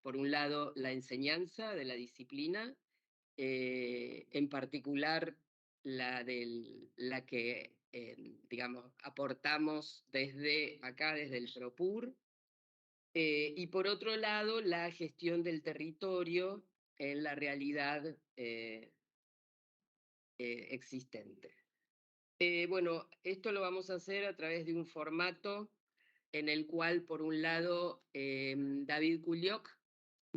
por un lado, la enseñanza de la disciplina, en particular la que, digamos, aportamos desde acá, desde el PROPUR, y por otro lado, la gestión del territorio en la realidad existente. Bueno, esto lo vamos a hacer a través de un formato en el cual, por un lado, David Culiocq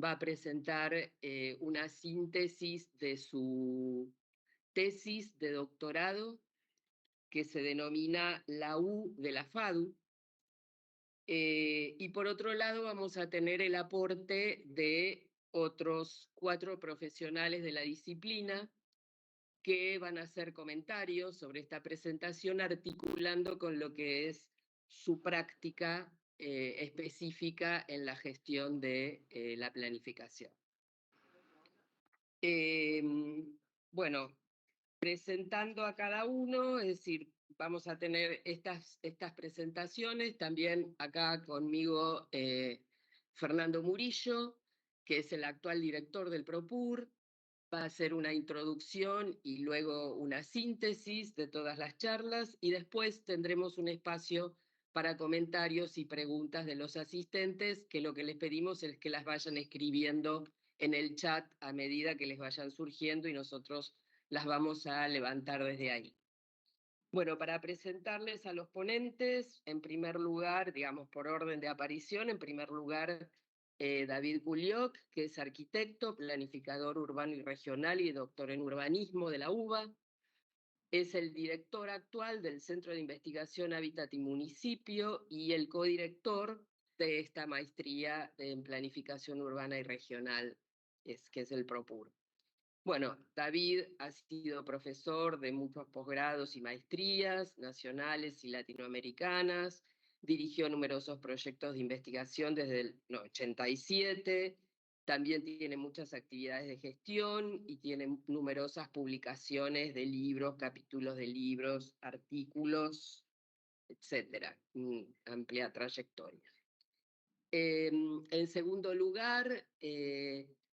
va a presentar una síntesis de su tesis de doctorado que se denomina la U de la FADU. Y por otro lado vamos a tener el aporte de otros 4 profesionales de la disciplina que van a hacer comentarios sobre esta presentación articulando con lo que es su práctica específica en la gestión de la planificación. Bueno, presentando a cada uno, es decir, vamos a tener estas presentaciones, también acá conmigo Fernando Murillo, que es el actual director del PROPUR, va a hacer una introducción y luego una síntesis de todas las charlas, y después tendremos un espacio para comentarios y preguntas de los asistentes, que lo que les pedimos es que las vayan escribiendo en el chat a medida que les vayan surgiendo y nosotros las vamos a levantar desde ahí. Bueno, para presentarles a los ponentes, en primer lugar, digamos por orden de aparición, en primer lugar David Culiocq, que es arquitecto, planificador urbano y regional y doctor en urbanismo de la UBA. Es el director actual del Centro de Investigación Hábitat y Municipio y el codirector de esta maestría en planificación urbana y regional, que es el PROPUR. Bueno, David ha sido profesor de muchos posgrados y maestrías nacionales y latinoamericanas, dirigió numerosos proyectos de investigación desde el 87, también tiene muchas actividades de gestión y tiene numerosas publicaciones de libros, capítulos de libros, artículos, etcétera, amplia trayectoria. En segundo lugar,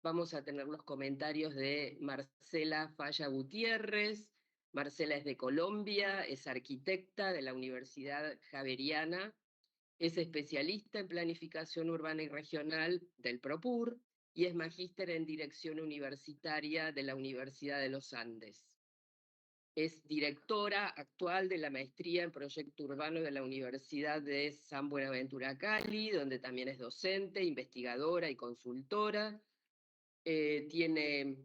vamos a tener los comentarios de Marcela Falla Gutiérrez. Marcela es de Colombia, es arquitecta de la Universidad Javeriana, es especialista en planificación urbana y regional del PROPUR y es magíster en dirección universitaria de la Universidad de los Andes. Es directora actual de la maestría en proyecto urbano de la Universidad de San Buenaventura Cali, donde también es docente, investigadora y consultora. Tiene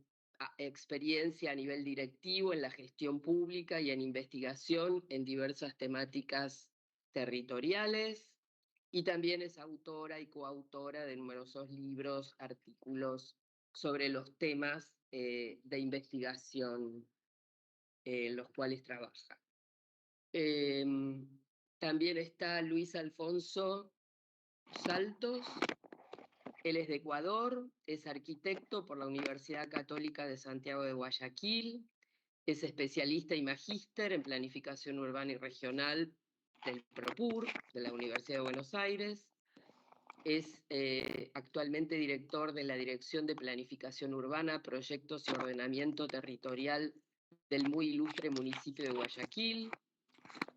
experiencia a nivel directivo en la gestión pública y en investigación en diversas temáticas territoriales. Y también es autora y coautora de numerosos libros, artículos sobre los temas de investigación en los cuales trabaja. También está Luis Alfonso Saltos, él es de Ecuador, es arquitecto por la Universidad Católica de Santiago de Guayaquil, es especialista y magíster en planificación urbana y regional del PROPUR, de la Universidad de Buenos Aires, es actualmente director de la Dirección de Planificación Urbana, Proyectos y Ordenamiento Territorial del muy ilustre municipio de Guayaquil.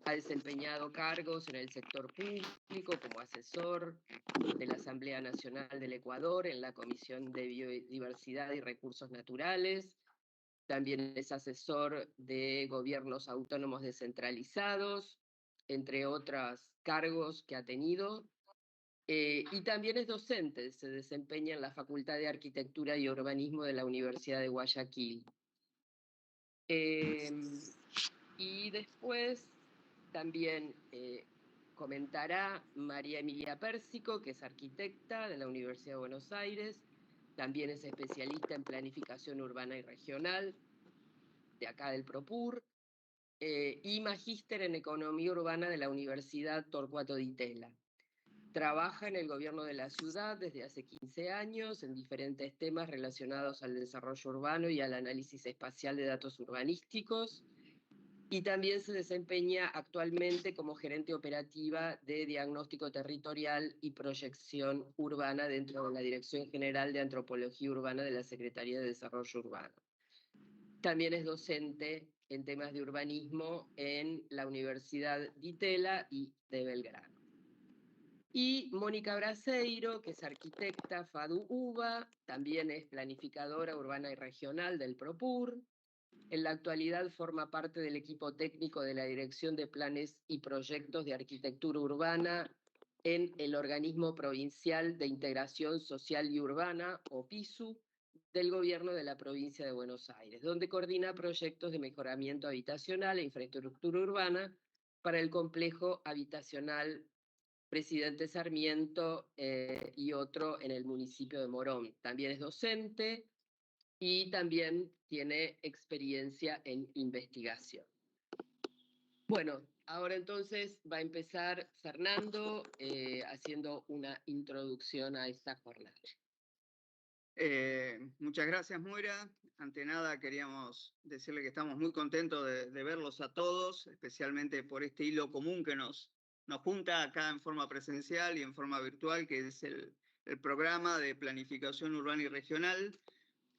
Ha desempeñado cargos en el sector público como asesor de la Asamblea Nacional del Ecuador en la Comisión de Biodiversidad y Recursos Naturales. También es asesor de gobiernos autónomos descentralizados, entre otros cargos que ha tenido. Y también es docente, se desempeña en la Facultad de Arquitectura y Urbanismo de la Universidad de Guayaquil. Y después también comentará María Emilia Pérsico, que es arquitecta de la Universidad de Buenos Aires, también es especialista en planificación urbana y regional, de acá del PROPUR, y magíster en economía urbana de la Universidad Torcuato Di Tella. Trabaja en el gobierno de la ciudad desde hace 15 años en diferentes temas relacionados al desarrollo urbano y al análisis espacial de datos urbanísticos. Y también se desempeña actualmente como gerente operativa de diagnóstico territorial y proyección urbana dentro de la Dirección General de Antropología Urbana de la Secretaría de Desarrollo Urbano. También es docente en temas de urbanismo en la Universidad de Itela y de Belgrano. Y Mónica Braseiro, que es arquitecta FADU-UBA, también es planificadora urbana y regional del PROPUR. En la actualidad forma parte del equipo técnico de la Dirección de Planes y Proyectos de Arquitectura Urbana en el Organismo Provincial de Integración Social y Urbana, o PISU, del Gobierno de la Provincia de Buenos Aires, donde coordina proyectos de mejoramiento habitacional e infraestructura urbana para el complejo habitacional Presidente Sarmiento y otro en el municipio de Morón. También es docente y también tiene experiencia en investigación. Bueno, ahora entonces va a empezar Fernando haciendo una introducción a esta jornada. Muchas gracias, Moira. Ante nada queríamos decirle que estamos muy contentos de verlos a todos, especialmente por este hilo común que nos junta acá en forma presencial y en forma virtual, que es el programa de planificación urbana y regional.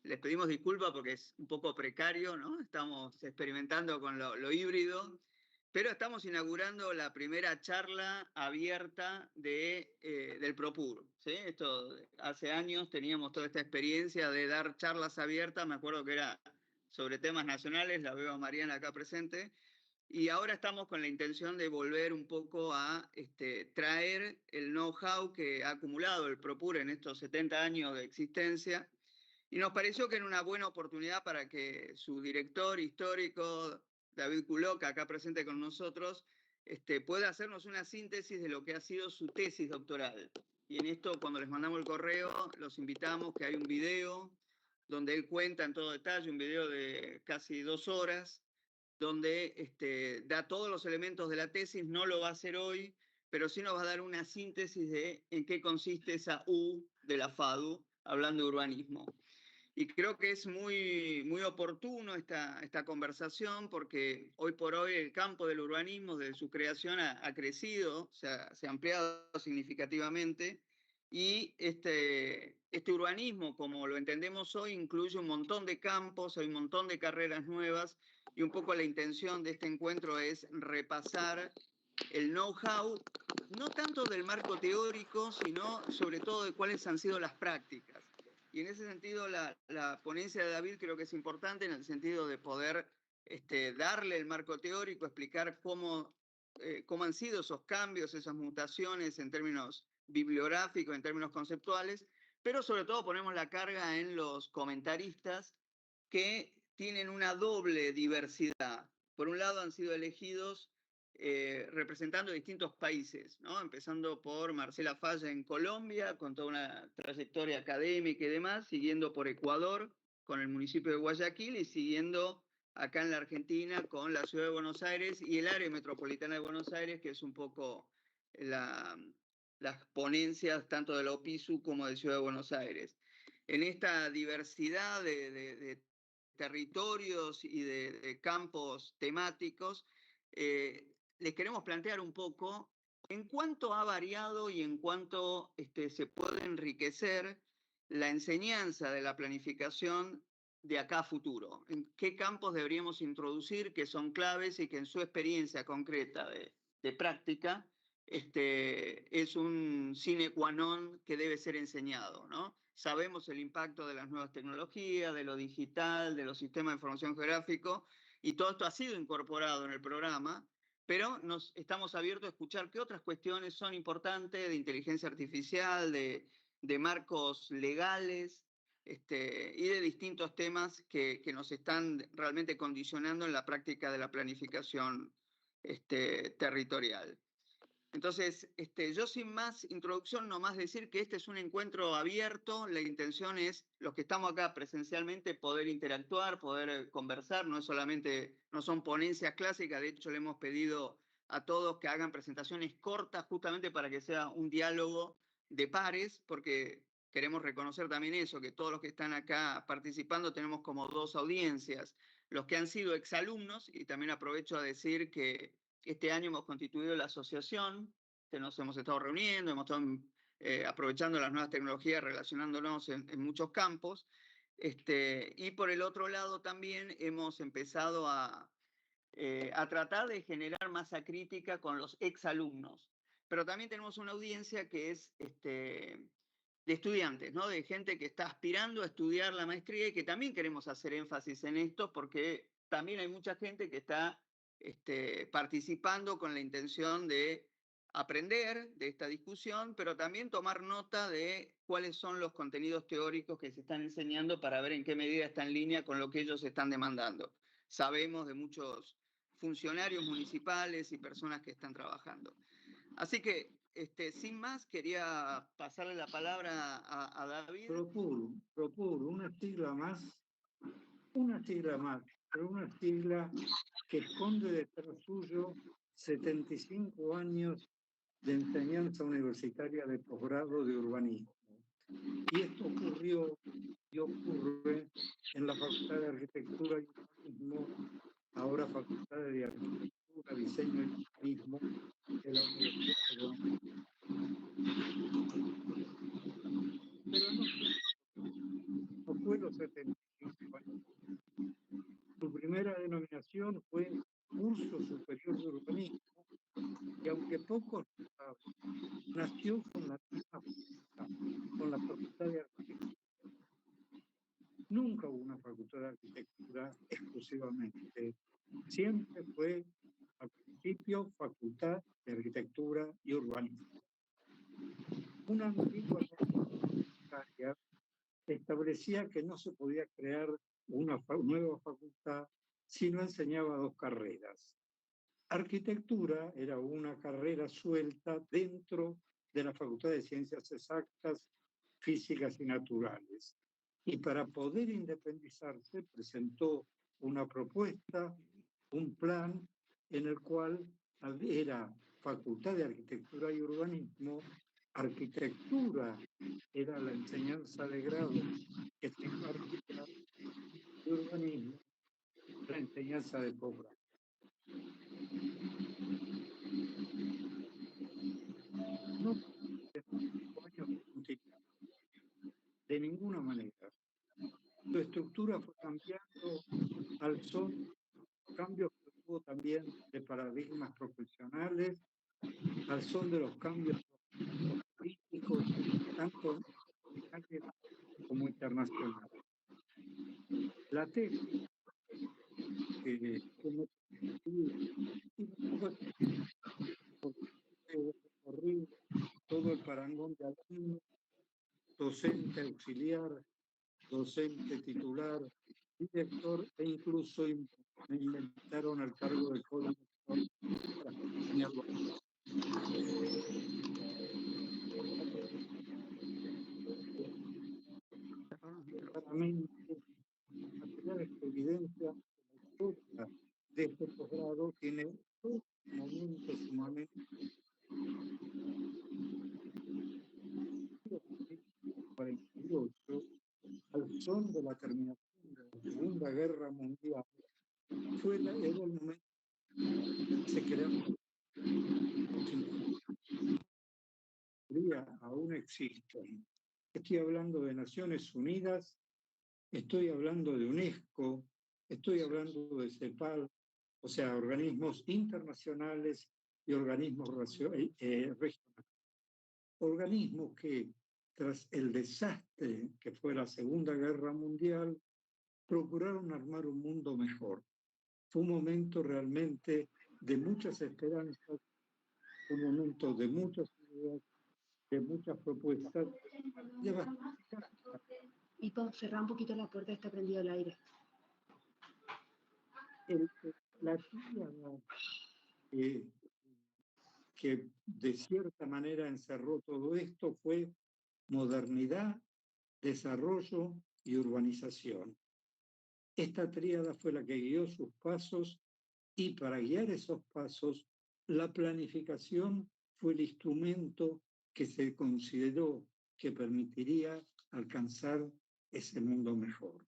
Les pedimos disculpas porque es un poco precario, ¿no? Estamos experimentando con lo híbrido, pero estamos inaugurando la primera charla abierta del PROPUR, ¿sí? Esto, hace años teníamos toda esta experiencia de dar charlas abiertas, me acuerdo que era sobre temas nacionales, la veo a Mariana acá presente, y ahora estamos con la intención de volver un poco a traer el know-how que ha acumulado el PROPUR en estos 70 años de existencia. Y nos pareció que era una buena oportunidad para que su director histórico, David Culoca, acá presente con nosotros, pueda hacernos una síntesis de lo que ha sido su tesis doctoral. Y en esto, cuando les mandamos el correo, los invitamos, que hay un video donde él cuenta en todo detalle, un video de casi 2 horas, donde da todos los elementos de la tesis. No lo va a hacer hoy, pero sí nos va a dar una síntesis de en qué consiste esa U de la FADU, hablando de urbanismo. Y creo que es muy oportuno esta conversación, porque hoy por hoy el campo del urbanismo, desde su creación, ha crecido, se ha ampliado significativamente, y este urbanismo, como lo entendemos hoy, incluye un montón de campos, hay un montón de carreras nuevas, y un poco la intención de este encuentro es repasar el know-how, no tanto del marco teórico, sino sobre todo de cuáles han sido las prácticas. Y en ese sentido, la ponencia de David creo que es importante en el sentido de poder darle el marco teórico, explicar cómo han sido esos cambios, esas mutaciones en términos bibliográficos, en términos conceptuales, pero sobre todo ponemos la carga en los comentaristas que tienen una doble diversidad. Por un lado han sido elegidos representando distintos países, ¿no? Empezando por Marcela Falla en Colombia, con toda una trayectoria académica y demás, siguiendo por Ecuador, con el municipio de Guayaquil, y siguiendo acá en la Argentina con la ciudad de Buenos Aires y el área metropolitana de Buenos Aires, que es un poco las ponencias tanto de la OPISU como de Ciudad de Buenos Aires. En esta diversidad de territorios y de campos temáticos, les queremos plantear un poco en cuánto ha variado y en cuánto se puede enriquecer la enseñanza de la planificación de acá a futuro. En qué campos deberíamos introducir que son claves y que en su experiencia concreta de práctica es un sine qua non que debe ser enseñado, ¿no? Sabemos el impacto de las nuevas tecnologías, de lo digital, de los sistemas de información geográfico, y todo esto ha sido incorporado en el programa, pero estamos abiertos a escuchar qué otras cuestiones son importantes de inteligencia artificial, de marcos legales, y de distintos temas que nos están realmente condicionando en la práctica de la planificación territorial. Entonces, yo sin más introducción, nomás decir que este es un encuentro abierto. La intención es, los que estamos acá presencialmente, poder interactuar, poder conversar. No son ponencias clásicas. De hecho, le hemos pedido a todos que hagan presentaciones cortas, justamente para que sea un diálogo de pares, porque queremos reconocer también eso, que todos los que están acá participando tenemos como 2 audiencias. los que han sido exalumnos, y también aprovecho a decir que este año hemos constituido la asociación, que nos hemos estado reuniendo, hemos estado aprovechando las nuevas tecnologías, relacionándonos en muchos campos. Y por el otro lado también hemos empezado a tratar de generar masa crítica con los exalumnos. Pero también tenemos una audiencia que es de estudiantes, ¿no? De gente que está aspirando a estudiar la maestría y que también queremos hacer énfasis en esto porque también hay mucha gente que está participando con la intención de aprender de esta discusión, pero también tomar nota de cuáles son los contenidos teóricos que se están enseñando para ver en qué medida está en línea con lo que ellos están demandando. Sabemos de muchos funcionarios municipales y personas que están trabajando. Así que, sin más, quería pasarle la palabra a David. Procuro una sigla más, pero una sigla que esconde detrás suyo 75 años de enseñanza universitaria de posgrado de urbanismo. Y esto ocurrió y ocurre en la Facultad de Arquitectura y Urbanismo, ahora Facultad de Arquitectura, Diseño y Urbanismo de la Universidad de Buenos Aires. Pero no fue los 75 años. Su primera denominación fue Curso Superior de Urbanismo, y aunque pocos lo saben, nació con la misma facultad, con la Facultad de Arquitectura. Nunca hubo una Facultad de Arquitectura exclusivamente. Siempre fue, al principio, Facultad de Arquitectura y Urbanismo. Una antigua norma establecía que no se podía crear una nueva facultad si no enseñaba 2 carreras. Arquitectura era una carrera suelta dentro de la Facultad de Ciencias Exactas, Físicas y Naturales. Y para poder independizarse presentó una propuesta, un plan en el cual era Facultad de Arquitectura y Urbanismo. Arquitectura era la enseñanza de grado que se impartía, y urbanismo la enseñanza de posgrado. No de ninguna manera. Su estructura fue cambiando al son cambios que hubo también de paradigmas profesionales, al son de los cambios políticos, tanto nacionales como internacionales. La tesis que recorrí todo el parangón de alumnos, docente auxiliar, docente titular, director e incluso me inventaron al cargo de coordinador para enseñarlo. Claramente, a tener esta evidencia, la historia de este posgrado tiene dos momentos sumamente 48, al son de la terminación de la Segunda Guerra Mundial, era el momento que se creó. Aún existen. Estoy hablando de Naciones Unidas, estoy hablando de UNESCO, estoy hablando de CEPAL, o sea, organismos internacionales y organismos regionales. Organismos que, tras el desastre que fue la Segunda Guerra Mundial, procuraron armar un mundo mejor. Fue un momento realmente de muchas esperanzas, un momento de muchas ideas, de muchas propuestas. Y para cerrar un poquito la puerta, está prendido el aire. La tríada que de cierta manera encerró todo esto fue modernidad, desarrollo y urbanización. Esta tríada fue la que guió sus pasos, y para guiar esos pasos, la planificación fue el instrumento que se consideró que permitiría alcanzar ese mundo mejor.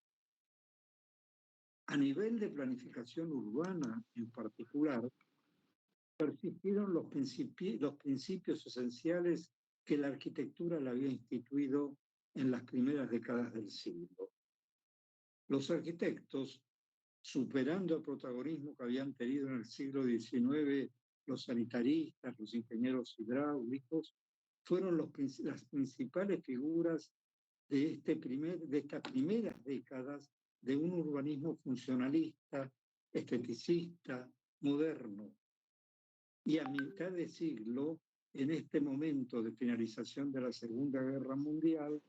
A nivel de planificación urbana en particular, persistieron los principios esenciales que la arquitectura le había instituido en las primeras décadas del siglo. Los arquitectos, superando el protagonismo que habían tenido en el siglo XIX los sanitaristas, los ingenieros hidráulicos, fueron las principales figuras de estas primeras décadas de un urbanismo funcionalista, esteticista, moderno. Y a mitad de siglo, en este momento de finalización de la Segunda Guerra Mundial,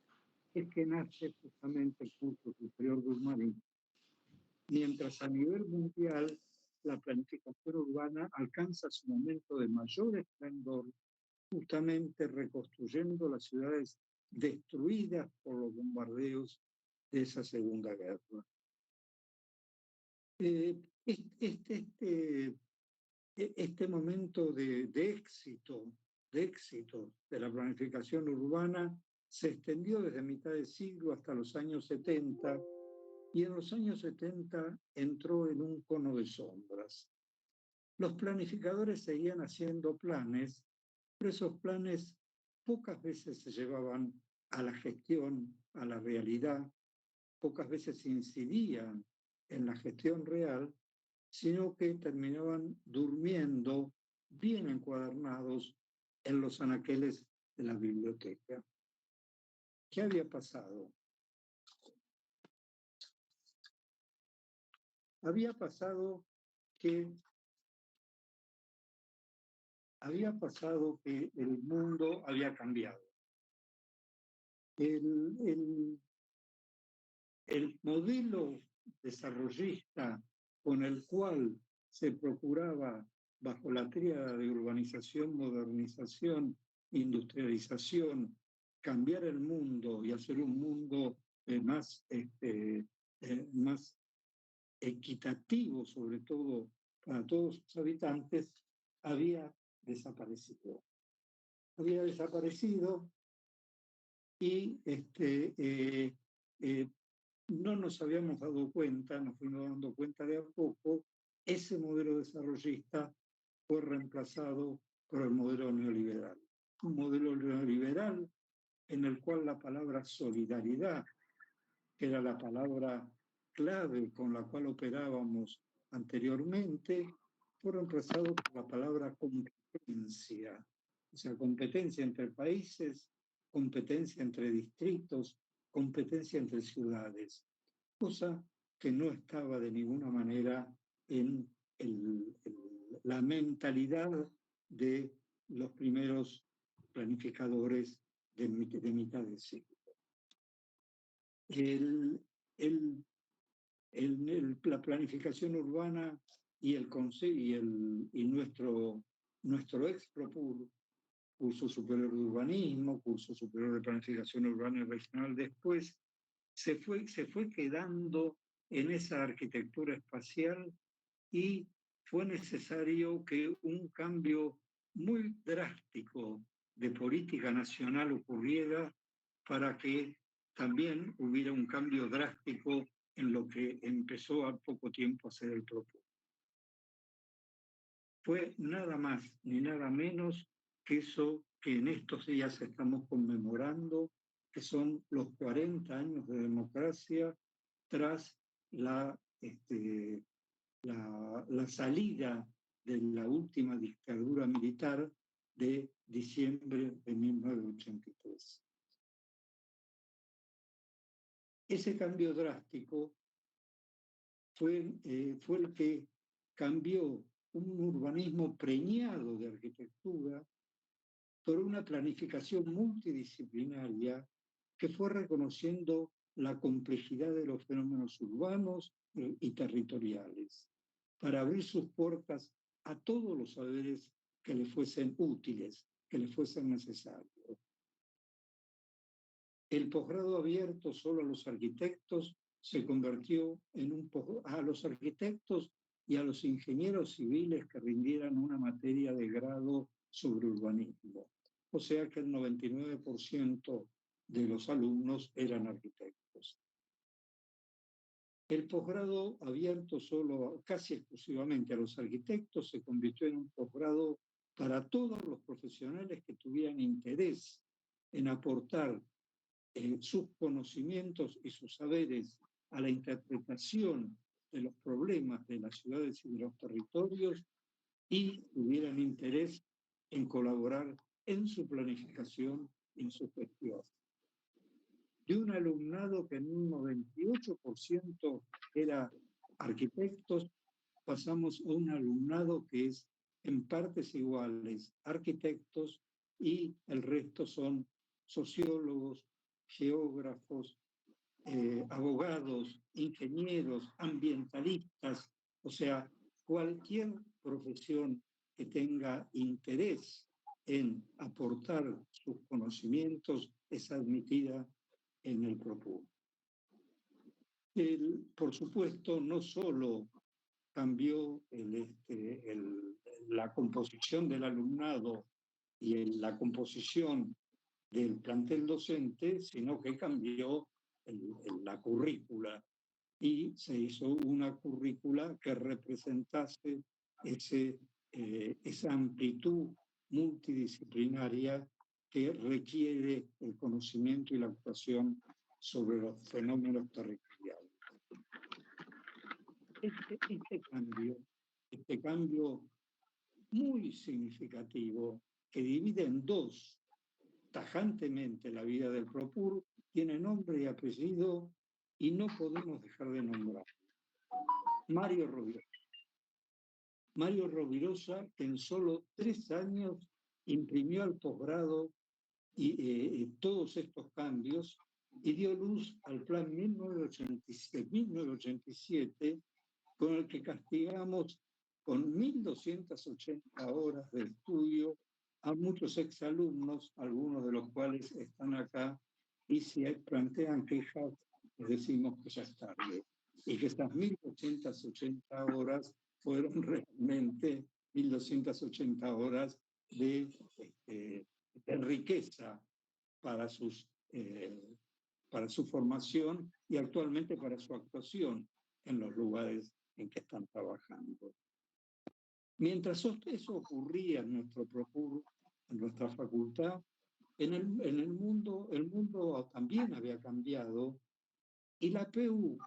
es que nace justamente el curso superior de urbanismo. Mientras a nivel mundial la planificación urbana alcanza su momento de mayor esplendor, justamente reconstruyendo las ciudades destruidas por los bombardeos de esa Segunda Guerra. Este momento de éxito de la planificación urbana se extendió desde mitad del siglo hasta los años 70, y en los años 70 entró en un cono de sombras. Los planificadores seguían haciendo planes, pero esos planes pocas veces se llevaban a la gestión, a la realidad, pocas veces incidían en la gestión real, sino que terminaban durmiendo bien encuadernados en los anaqueles de la biblioteca. ¿Qué había pasado? Había pasado que el mundo había cambiado. El modelo desarrollista con el cual se procuraba, bajo la tríada de urbanización, modernización, industrialización, cambiar el mundo y hacer un mundo más equitativo, sobre todo para todos sus habitantes, había desaparecido. Había desaparecido y no nos habíamos dado cuenta, nos fuimos dando cuenta de a poco, ese modelo desarrollista fue reemplazado por el modelo neoliberal. Un modelo neoliberal en el cual la palabra solidaridad, que era la palabra clave con la cual operábamos anteriormente, fue reemplazado por la palabra competencia. O sea, competencia entre países, competencia entre distritos, competencia entre ciudades, cosa que no estaba de ninguna manera en la mentalidad de los primeros planificadores de mitad del siglo. La planificación urbana y nuestro ex-PROPUR, Curso Superior de Urbanismo, Curso Superior de Planificación Urbana y Regional después, se fue quedando en esa arquitectura espacial, y fue necesario que un cambio muy drástico de política nacional ocurriera para que también hubiera un cambio drástico en lo que empezó a poco tiempo a ser el PROPUR. Fue nada más ni nada menos que eso que en estos días estamos conmemorando, que son los 40 años de democracia tras la salida de la última dictadura militar de diciembre de 1983. Ese cambio drástico fue el que cambió un urbanismo preñado de arquitectura por una planificación multidisciplinaria que fue reconociendo la complejidad de los fenómenos urbanos y territoriales, para abrir sus puertas a todos los saberes que le fuesen útiles, que le fuesen necesarios. El posgrado abierto solo a los arquitectos se convirtió en a los arquitectos y a los ingenieros civiles que rindieran una materia de grado sobre urbanismo. O sea que el 99% de los alumnos eran arquitectos. El posgrado abierto solo, casi exclusivamente a los arquitectos, se convirtió en un posgrado para todos los profesionales que tuvieran interés en aportar sus conocimientos y sus saberes a la interpretación de los problemas de las ciudades y de los territorios y tuvieran interés en colaborar en su planificación y en su gestión. De un alumnado que en un 98% era arquitectos, pasamos a un alumnado que es en partes iguales arquitectos y el resto son sociólogos, geógrafos, abogados, ingenieros, ambientalistas, o sea, cualquier profesión que tenga interés en aportar sus conocimientos es admitida en el PROPUR. Por supuesto, no solo cambió la composición del alumnado y la composición del plantel docente, sino que cambió la currícula y se hizo una currícula que representase esa amplitud multidisciplinaria que requiere el conocimiento y la actuación sobre los fenómenos territoriales. Este cambio muy significativo que divide en dos tajantemente la vida del PROPUR, tiene nombre y apellido y no podemos dejar de nombrar. Mario Rovirosa. Mario Rovirosa, que en solo 3 años imprimió al posgrado todos estos cambios y dio luz al plan 1987, con el que castigamos con 1.280 horas de estudio a muchos exalumnos, algunos de los cuales están acá, y si plantean quejas, les decimos que ya es tarde. Y que estas 1.280 horas fueron realmente 1.280 horas de riqueza para su formación y actualmente para su actuación en los lugares en que están trabajando. Mientras eso ocurría en nuestro PROPUR, en nuestra facultad, en el mundo también había cambiado y la PU,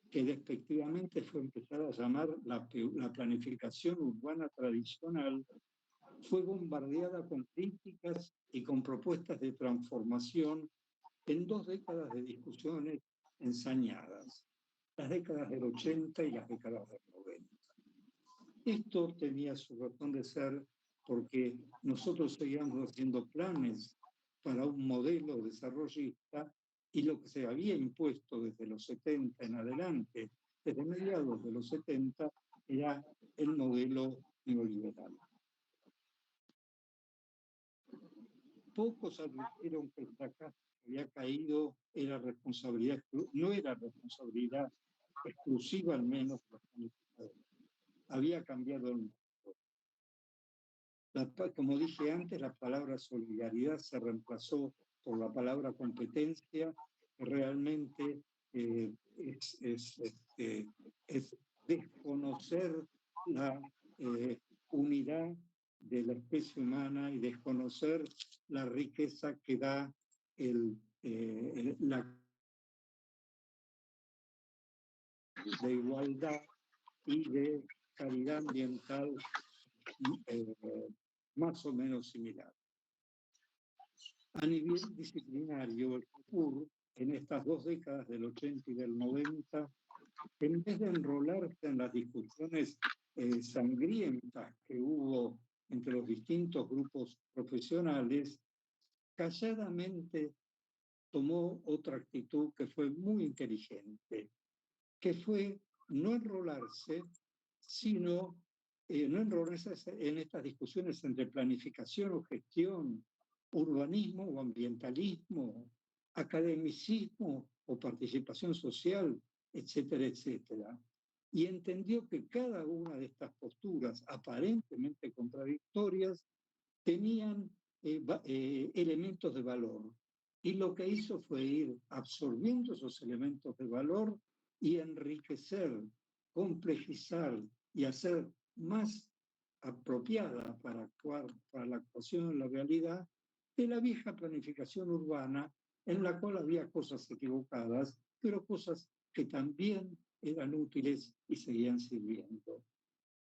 que despectivamente fue empezada a llamar la planificación urbana tradicional, fue bombardeada con críticas y con propuestas de transformación en 2 décadas de discusiones ensañadas, las décadas del 80 y las décadas del 90. Esto tenía su razón de ser porque nosotros seguíamos haciendo planes para un modelo desarrollista y lo que se había impuesto desde los 70 en adelante, desde mediados de los 70, era el modelo neoliberal. Pocos advirtieron que el fracaso que había caído no era responsabilidad exclusiva, al menos, de los planificadores. Había cambiado el mundo. Como dije antes, la palabra solidaridad se reemplazó por la palabra competencia, que realmente es desconocer la unidad de la especie humana y desconocer la riqueza que da la de igualdad y de calidad ambiental más o menos similar. A nivel disciplinario, el PROPUR, en estas 2 décadas del 80 y del 90, en vez de enrolarse en las discusiones sangrientas que hubo entre los distintos grupos profesionales, calladamente tomó otra actitud que fue muy inteligente, que fue no enrolarse, sino no enrolarse en estas discusiones entre planificación o gestión, urbanismo o ambientalismo, academicismo o participación social, etcétera, etcétera. Y entendió que cada una de estas posturas aparentemente contradictorias tenían elementos de valor. Y lo que hizo fue ir absorbiendo esos elementos de valor y enriquecer, complejizar y hacer más apropiada para actuar, para la actuación en la realidad, de la vieja planificación urbana, en la cual había cosas equivocadas, pero cosas que también eran útiles y seguían sirviendo.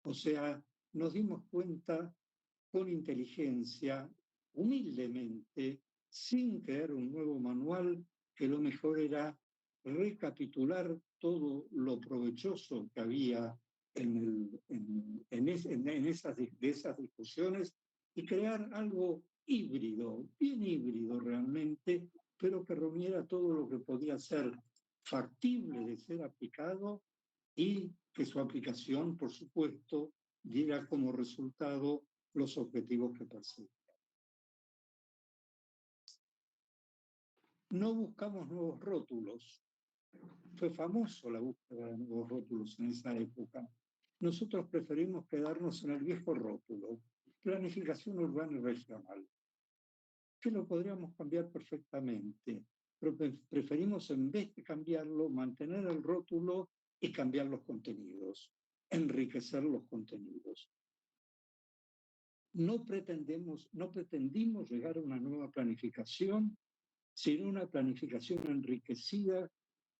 O sea, nos dimos cuenta con inteligencia, humildemente, sin crear un nuevo manual, que lo mejor era recapitular todo lo provechoso que había en esas discusiones y crear algo híbrido, bien híbrido realmente, pero que reuniera todo lo que podía ser factible de ser aplicado y que su aplicación, por supuesto, diera como resultado los objetivos que persigue. No buscamos nuevos rótulos. Fue famoso la búsqueda de nuevos rótulos en esa época. Nosotros preferimos quedarnos en el viejo rótulo, planificación urbana y regional, que lo podríamos cambiar perfectamente, pero preferimos, en vez de cambiarlo, mantener el rótulo y cambiar los contenidos, enriquecer los contenidos. No pretendimos llegar a una nueva planificación, sino una planificación enriquecida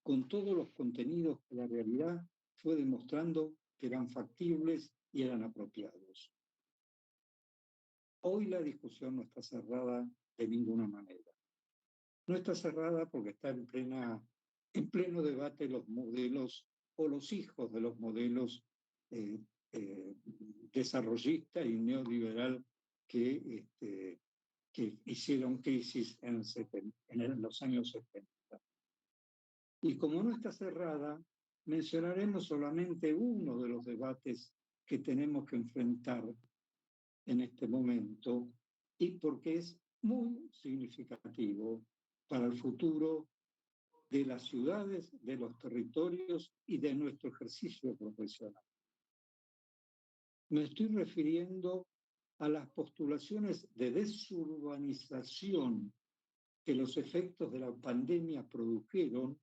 con todos los contenidos que la realidad fue demostrando que eran factibles y eran apropiados. Hoy la discusión no está cerrada de ninguna manera. No está cerrada porque está en pleno debate los modelos o los hijos de los modelos desarrollista y neoliberal que hicieron crisis en los años 70. Y como no está cerrada, mencionaremos solamente uno de los debates que tenemos que enfrentar en este momento y porque es muy significativo para el futuro de las ciudades, de los territorios y de nuestro ejercicio profesional. Me estoy refiriendo a las postulaciones de desurbanización que los efectos de la pandemia produjeron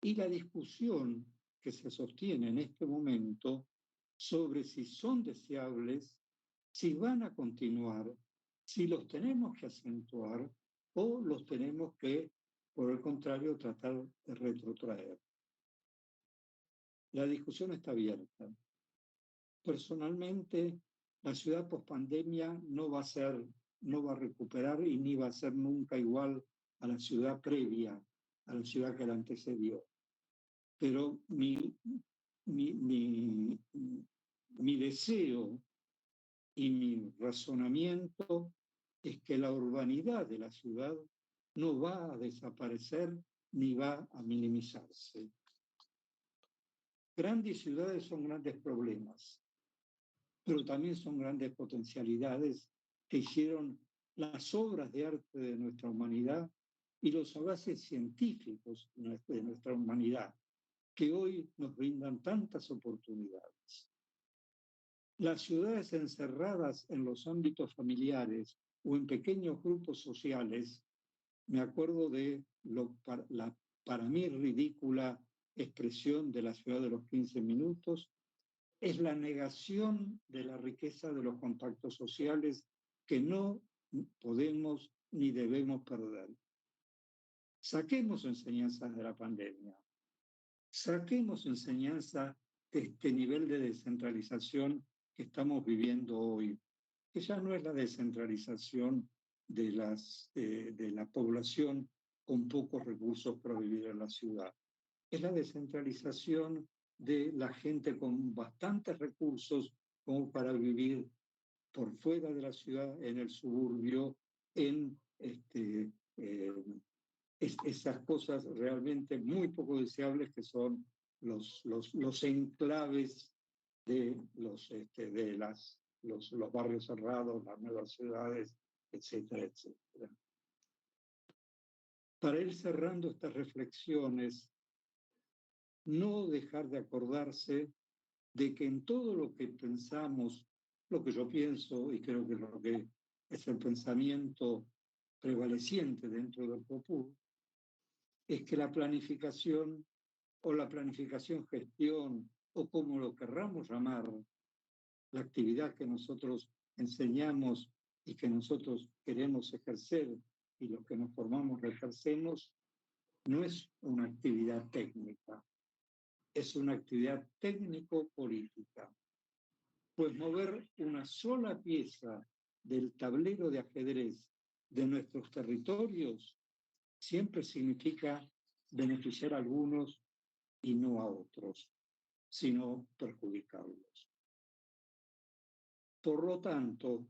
y la discusión que se sostiene en este momento sobre si son deseables, si van a continuar, si los tenemos que acentuar o los tenemos que, por el contrario, tratar de retrotraer. La discusión está abierta. Personalmente, la ciudad pospandemia no va a recuperar y ni va a ser nunca igual a la ciudad previa, a la ciudad que la antecedió. Pero mi deseo y mi razonamiento es que la urbanidad de la ciudad no va a desaparecer ni va a minimizarse. Grandes ciudades son grandes problemas, pero también son grandes potencialidades que hicieron las obras de arte de nuestra humanidad y los avances científicos de nuestra humanidad, que hoy nos brindan tantas oportunidades. Las ciudades encerradas en los ámbitos familiares o en pequeños grupos sociales, me acuerdo de la para mí ridícula expresión de la ciudad de los 15 minutos, es la negación de la riqueza de los contactos sociales que no podemos ni debemos perder. Saquemos enseñanzas de la pandemia, saquemos enseñanza de este nivel de descentralización que estamos viviendo hoy, que ya no es la descentralización de la población con pocos recursos para vivir en la ciudad, es la descentralización de la gente con bastantes recursos como para vivir por fuera de la ciudad, en el suburbio, en esas cosas realmente muy poco deseables que son los enclaves de los barrios cerrados, las nuevas ciudades, etcétera, etcétera. Para ir cerrando estas reflexiones, no dejar de acordarse de que en todo lo que pensamos, lo que yo pienso y creo que lo que es el pensamiento prevaleciente dentro del POPUR, es que la planificación o la planificación, gestión, o como lo querramos llamar, la actividad que nosotros enseñamos y que nosotros queremos ejercer y los que nos formamos lo ejercemos, no es una actividad técnica, es una actividad técnico-política. Pues mover una sola pieza del tablero de ajedrez de nuestros territorios siempre significa beneficiar a algunos y no a otros, sino perjudicarlos. Por lo tanto,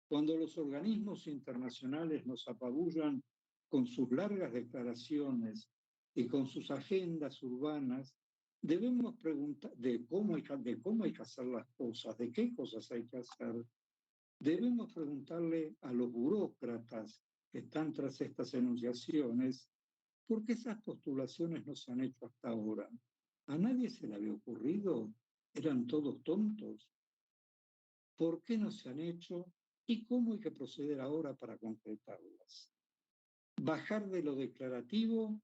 cuando los organismos internacionales nos apabullan con sus largas declaraciones y con sus agendas urbanas, debemos preguntar de cómo hay que hacer las cosas, de qué cosas hay que hacer. Debemos preguntarle a los burócratas que están tras estas enunciaciones por qué esas postulaciones no se han hecho hasta ahora. ¿A nadie se le había ocurrido? ¿Eran todos tontos? ¿Por qué no se han hecho? ¿Y cómo hay que proceder ahora para concretarlas? Bajar de lo declarativo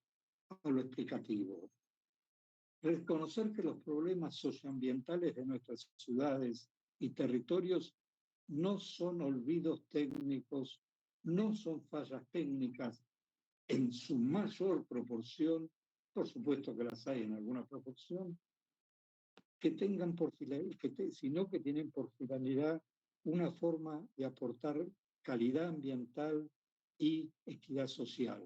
a lo explicativo. Reconocer que los problemas socioambientales de nuestras ciudades y territorios no son olvidos técnicos, no son fallas técnicas en su mayor proporción, por supuesto que las hay en alguna proporción, que tengan por sino que tienen por finalidad una forma de aportar calidad ambiental y equidad social.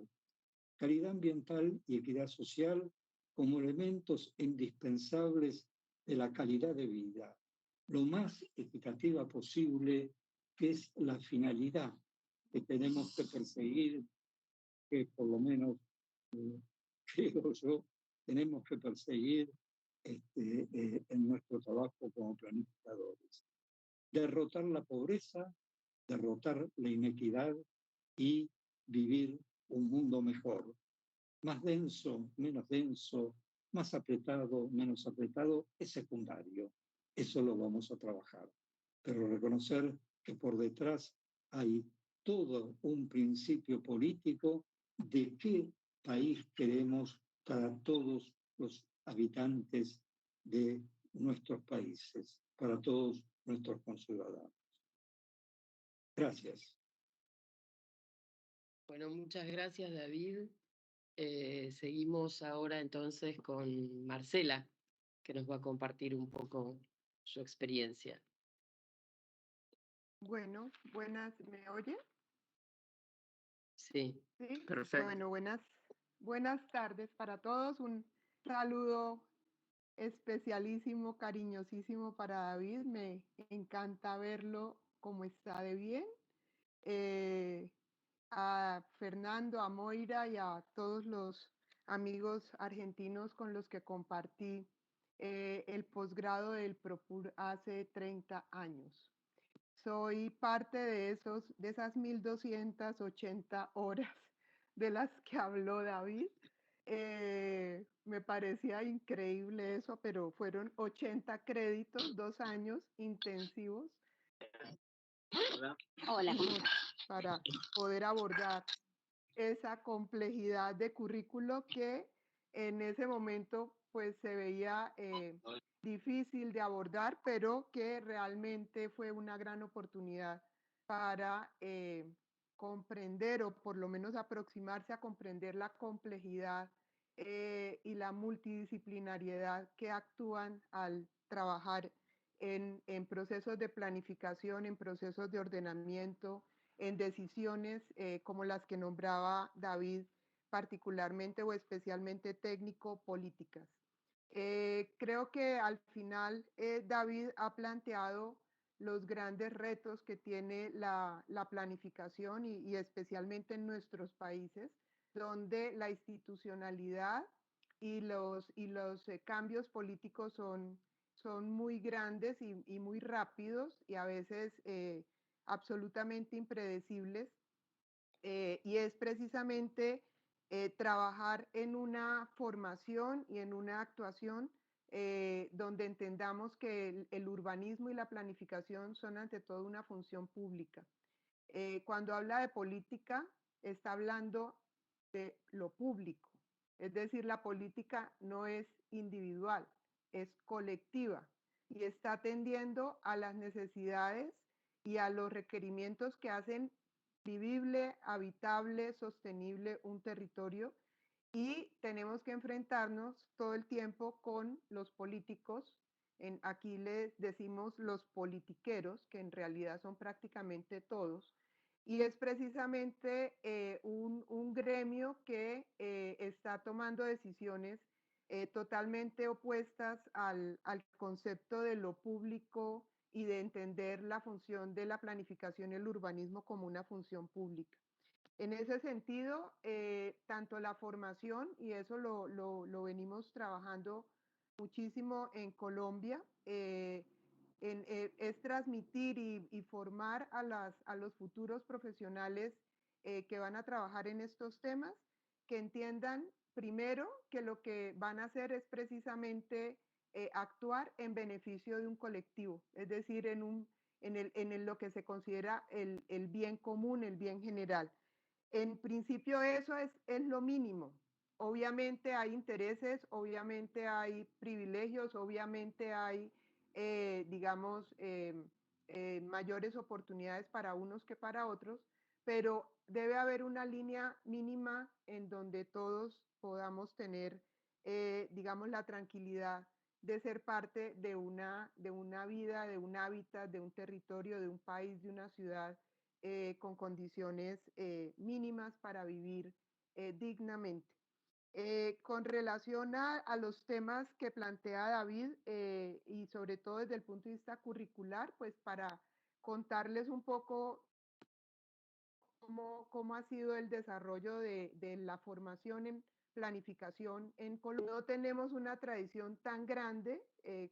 Calidad ambiental y equidad social como elementos indispensables de la calidad de vida, lo más equitativa posible, que es la finalidad que tenemos que perseguir, que por lo menos, creo yo, tenemos que perseguir en nuestro trabajo como planificadores. Derrotar la pobreza, derrotar la inequidad y vivir un mundo mejor. Más denso, menos denso, más apretado, menos apretado, es secundario. Eso lo vamos a trabajar. Pero reconocer que por detrás hay todo un principio político de qué país queremos para todos los habitantes de nuestros países, para todos nuestros conciudadanos. Gracias. Bueno, muchas gracias, David. Seguimos ahora entonces con Marcela, que nos va a compartir un poco su experiencia. Bueno, ¿me oye? Sí. Sí. Perfecto. Bueno, buenas tardes para todos. Un saludo especialísimo, cariñosísimo para David. Me encanta verlo como está de bien. A Fernando, a Moira y a todos los amigos argentinos con los que compartí el posgrado del PROPUR hace 30 años. Soy parte de esas 1280 horas de las que habló David. Me parecía increíble eso, pero fueron 80 créditos, 2 años intensivos. Hola. Para poder abordar esa complejidad de currículo que en ese momento pues se veía difícil de abordar, pero que realmente fue una gran oportunidad para comprender o por lo menos aproximarse a comprender la complejidad y la multidisciplinariedad que actúan al trabajar en procesos de planificación, en procesos de ordenamiento, en decisiones como las que nombraba David, particularmente o especialmente técnico-políticas. Creo que al final David ha planteado los grandes retos que tiene la planificación y especialmente en nuestros países, donde la institucionalidad y los cambios políticos son muy grandes y muy rápidos y a veces absolutamente impredecibles. Y es precisamente trabajar en una formación y en una actuación donde entendamos que el urbanismo y la planificación son ante todo una función pública. Cuando habla de política, está hablando de lo público, Es decir, la política no es individual, es colectiva y está atendiendo a las necesidades y a los requerimientos que hacen vivible, habitable, sostenible un territorio, y tenemos que enfrentarnos todo el tiempo con los políticos. Aquí les decimos los politiqueros, que en realidad son prácticamente todos, y es precisamente un gremio que está tomando decisiones totalmente opuestas al concepto de lo público y de entender la función de la planificación y el urbanismo como una función pública. En ese sentido, tanto la formación, y eso lo venimos trabajando muchísimo en Colombia, es transmitir y formar a los futuros profesionales que van a trabajar en estos temas, que entiendan primero que lo que van a hacer es precisamente actuar en beneficio de un colectivo, es decir, en lo que se considera el bien común, el bien general. En principio eso es lo mínimo. Obviamente hay intereses, obviamente hay privilegios, obviamente hay, digamos, mayores oportunidades para unos que para otros, pero debe haber una línea mínima en donde todos podamos tener, digamos, la tranquilidad de ser parte de una vida, de un hábitat, de un territorio, de un país, de una ciudad con condiciones mínimas para vivir dignamente. Con relación a los temas que plantea David y sobre todo desde el punto de vista curricular, pues para contarles un poco cómo ha sido el desarrollo de la formación en planificación en Colombia. No tenemos una tradición tan grande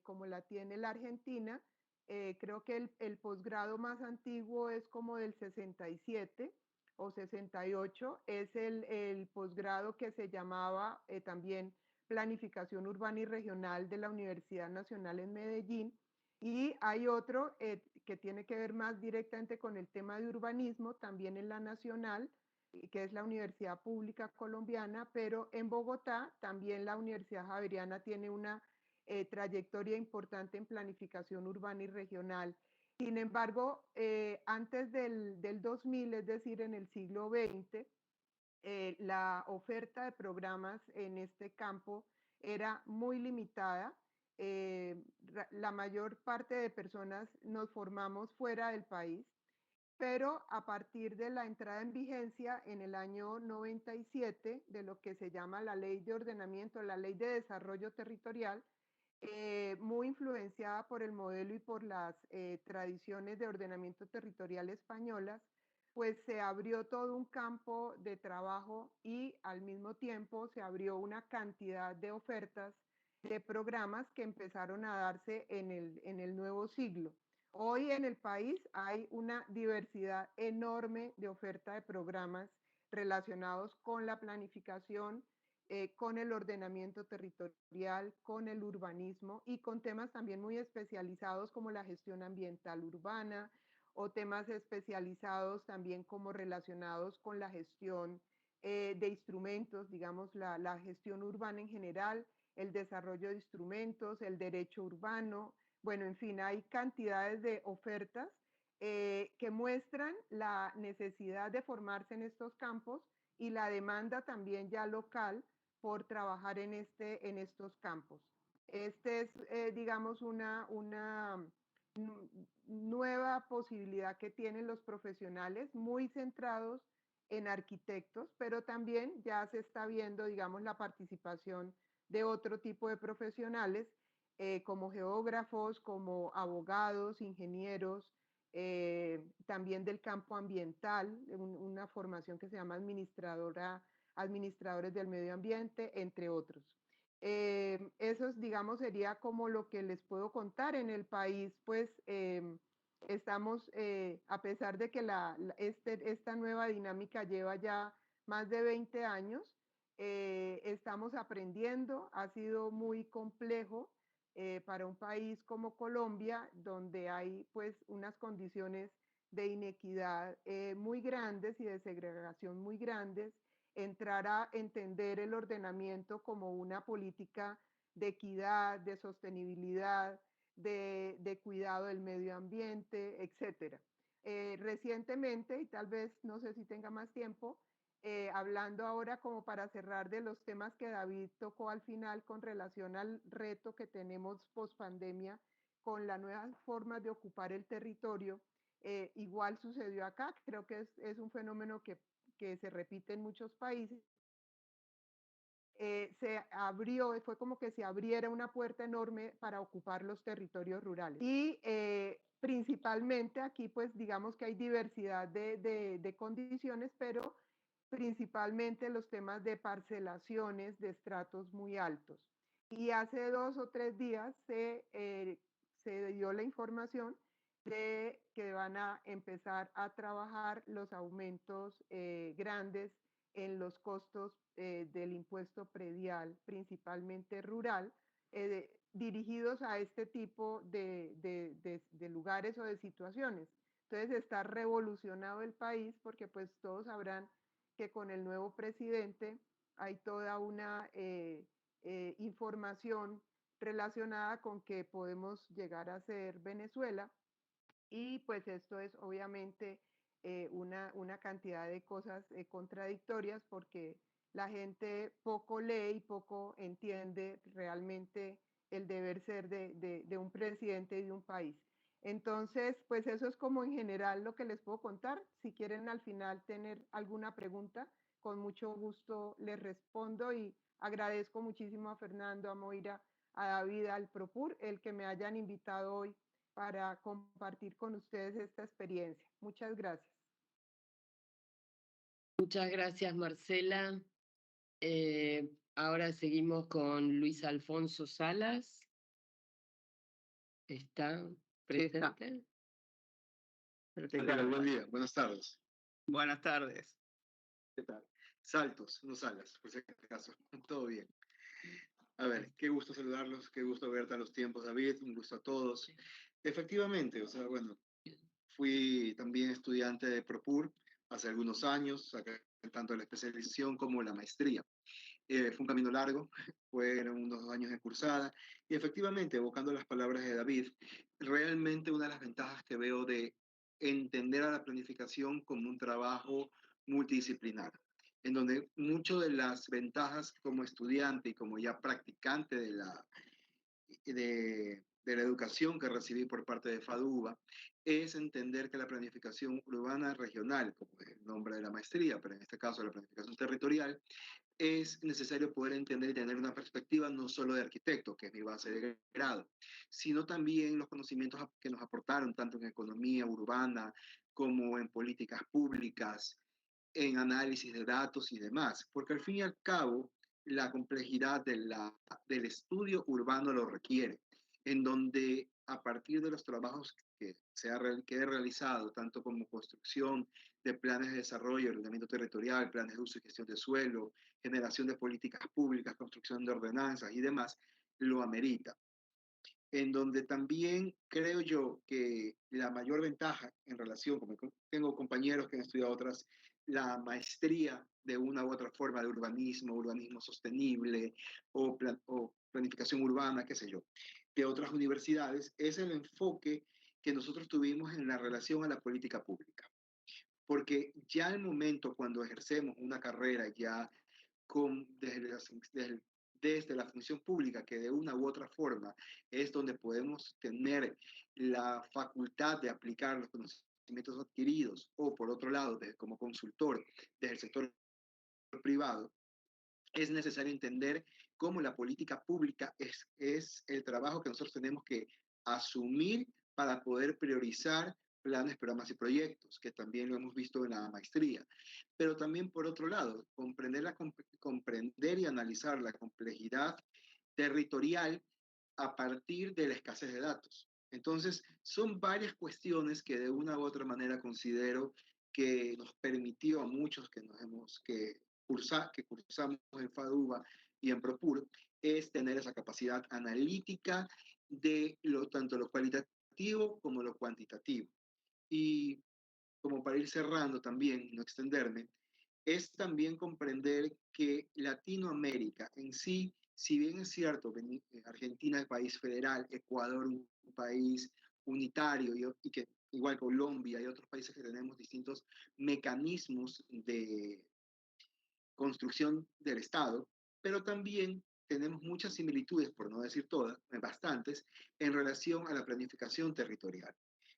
como la tiene la Argentina. Creo que el posgrado más antiguo es como del 67 o 68. Es el posgrado que se llamaba también Planificación Urbana y Regional de la Universidad Nacional en Medellín. Y hay otro que tiene que ver más directamente con el tema de urbanismo, también en la Nacional, que es la Universidad Pública Colombiana, pero en Bogotá también la Universidad Javeriana tiene una trayectoria importante en planificación urbana y regional. Sin embargo, antes del 2000, es decir, en el siglo XX, la oferta de programas en este campo era muy limitada. La mayor parte de personas nos formamos fuera del país, pero a partir de la entrada en vigencia en el año 97 de lo que se llama la Ley de Ordenamiento, la Ley de Desarrollo Territorial, muy influenciada por el modelo y por las tradiciones de ordenamiento territorial españolas, pues se abrió todo un campo de trabajo y al mismo tiempo se abrió una cantidad de ofertas de programas que empezaron a darse en el nuevo siglo. Hoy en el país hay una diversidad enorme de oferta de programas relacionados con la planificación, con el ordenamiento territorial, con el urbanismo y con temas también muy especializados como la gestión ambiental urbana o temas especializados también como relacionados con la gestión de instrumentos, digamos la gestión urbana en general, el desarrollo de instrumentos, el derecho urbano. Bueno, en fin, hay cantidades de ofertas que muestran la necesidad de formarse en estos campos y la demanda también ya local por trabajar en estos campos. Este es, digamos, una nueva posibilidad que tienen los profesionales muy centrados en arquitectos, pero también ya se está viendo, digamos, la participación de otro tipo de profesionales como geógrafos, como abogados, ingenieros, también del campo ambiental, una formación que se llama administradores del medio ambiente, entre otros. Eso, digamos, sería como lo que les puedo contar. En el país, pues, estamos, a pesar de que esta nueva dinámica lleva ya más de 20 años, estamos aprendiendo, ha sido muy complejo para un país como Colombia, donde hay pues unas condiciones de inequidad muy grandes y de segregación muy grandes, entrar a entender el ordenamiento como una política de equidad, de sostenibilidad, de cuidado del medio ambiente, etc. Recientemente, y tal vez no sé si tenga más tiempo, hablando ahora como para cerrar de los temas que David tocó al final con relación al reto que tenemos post pandemia con las nuevas formas de ocupar el territorio, igual sucedió acá, creo que es un fenómeno que se repite en muchos países. Se abrió, fue como que se abriera una puerta enorme para ocupar los territorios rurales. Y principalmente aquí, pues digamos que hay diversidad de condiciones, pero principalmente los temas de parcelaciones de estratos muy altos. Y hace 2 o 3 días se dio la información de que van a empezar a trabajar los aumentos grandes en los costos del impuesto predial, principalmente rural, dirigidos a este tipo de lugares o de situaciones. Entonces está revolucionado el país porque pues todos sabrán que con el nuevo presidente hay toda una información relacionada con que podemos llegar a ser Venezuela y pues esto es obviamente una cantidad de cosas contradictorias porque la gente poco lee y poco entiende realmente el deber ser de un presidente y de un país. Entonces, pues eso es como en general lo que les puedo contar. Si quieren al final tener alguna pregunta, con mucho gusto les respondo y agradezco muchísimo a Fernando, a Moira, a David, al Propur, el que me hayan invitado hoy para compartir con ustedes esta experiencia. Muchas gracias. Muchas gracias, Marcela. Ahora seguimos con Luis Alfonso Salas. ¿Está presente? Está. Buen día, buenas tardes. Buenas tardes. ¿Qué tal? Saltos, no salas, por si acaso. Todo bien. A ver, qué gusto saludarlos, qué gusto verte a los tiempos, David, un gusto a todos. Efectivamente, o sea, bueno, fui también estudiante de Propur hace algunos años, saqué tanto la especialización como la maestría. Fue un camino largo, fueron unos 2 años de cursada, y efectivamente, evocando las palabras de David, realmente una de las ventajas que veo de entender a la planificación como un trabajo multidisciplinar, en donde muchas de las ventajas como estudiante y como ya practicante de la educación que recibí por parte de FADUBA, es entender que la planificación urbana regional, como es el nombre de la maestría, pero en este caso la planificación territorial, es necesario poder entender y tener una perspectiva no solo de arquitecto, que es mi base de grado, sino también los conocimientos que nos aportaron tanto en economía urbana como en políticas públicas, en análisis de datos y demás, porque al fin y al cabo la complejidad del estudio urbano lo requiere, en donde a partir de los trabajos que he realizado, tanto como construcción de planes de desarrollo, ordenamiento territorial, planes de uso y gestión de suelo, generación de políticas públicas, construcción de ordenanzas y demás, lo amerita. En donde también creo yo que la mayor ventaja en relación, como tengo compañeros que han estudiado otras, la maestría de una u otra forma de urbanismo, urbanismo sostenible o planificación urbana, qué sé yo, de otras universidades, es el enfoque que nosotros tuvimos en la relación a la política pública. Porque ya el momento cuando ejercemos una carrera ya desde la función pública, que de una u otra forma es donde podemos tener la facultad de aplicar los conocimientos adquiridos, o por otro lado, como consultor desde el sector privado, es necesario entender cómo la política pública es el trabajo que nosotros tenemos que asumir para poder priorizar planes, programas y proyectos, que también lo hemos visto en la maestría. Pero también, por otro lado, comprender y analizar la complejidad territorial a partir de la escasez de datos. Entonces, son varias cuestiones que de una u otra manera considero que nos permitió a muchos que cursamos en FADUBA y en PROPUR, es tener esa capacidad analítica de tanto lo cualitativo como lo cuantitativo. Y como para ir cerrando también, no extenderme, es también comprender que Latinoamérica en sí, si bien es cierto que Argentina es país federal, Ecuador un país unitario y que igual Colombia y otros países que tenemos distintos mecanismos de construcción del Estado, pero también tenemos muchas similitudes, por no decir todas, bastantes, en relación a la planificación territorial.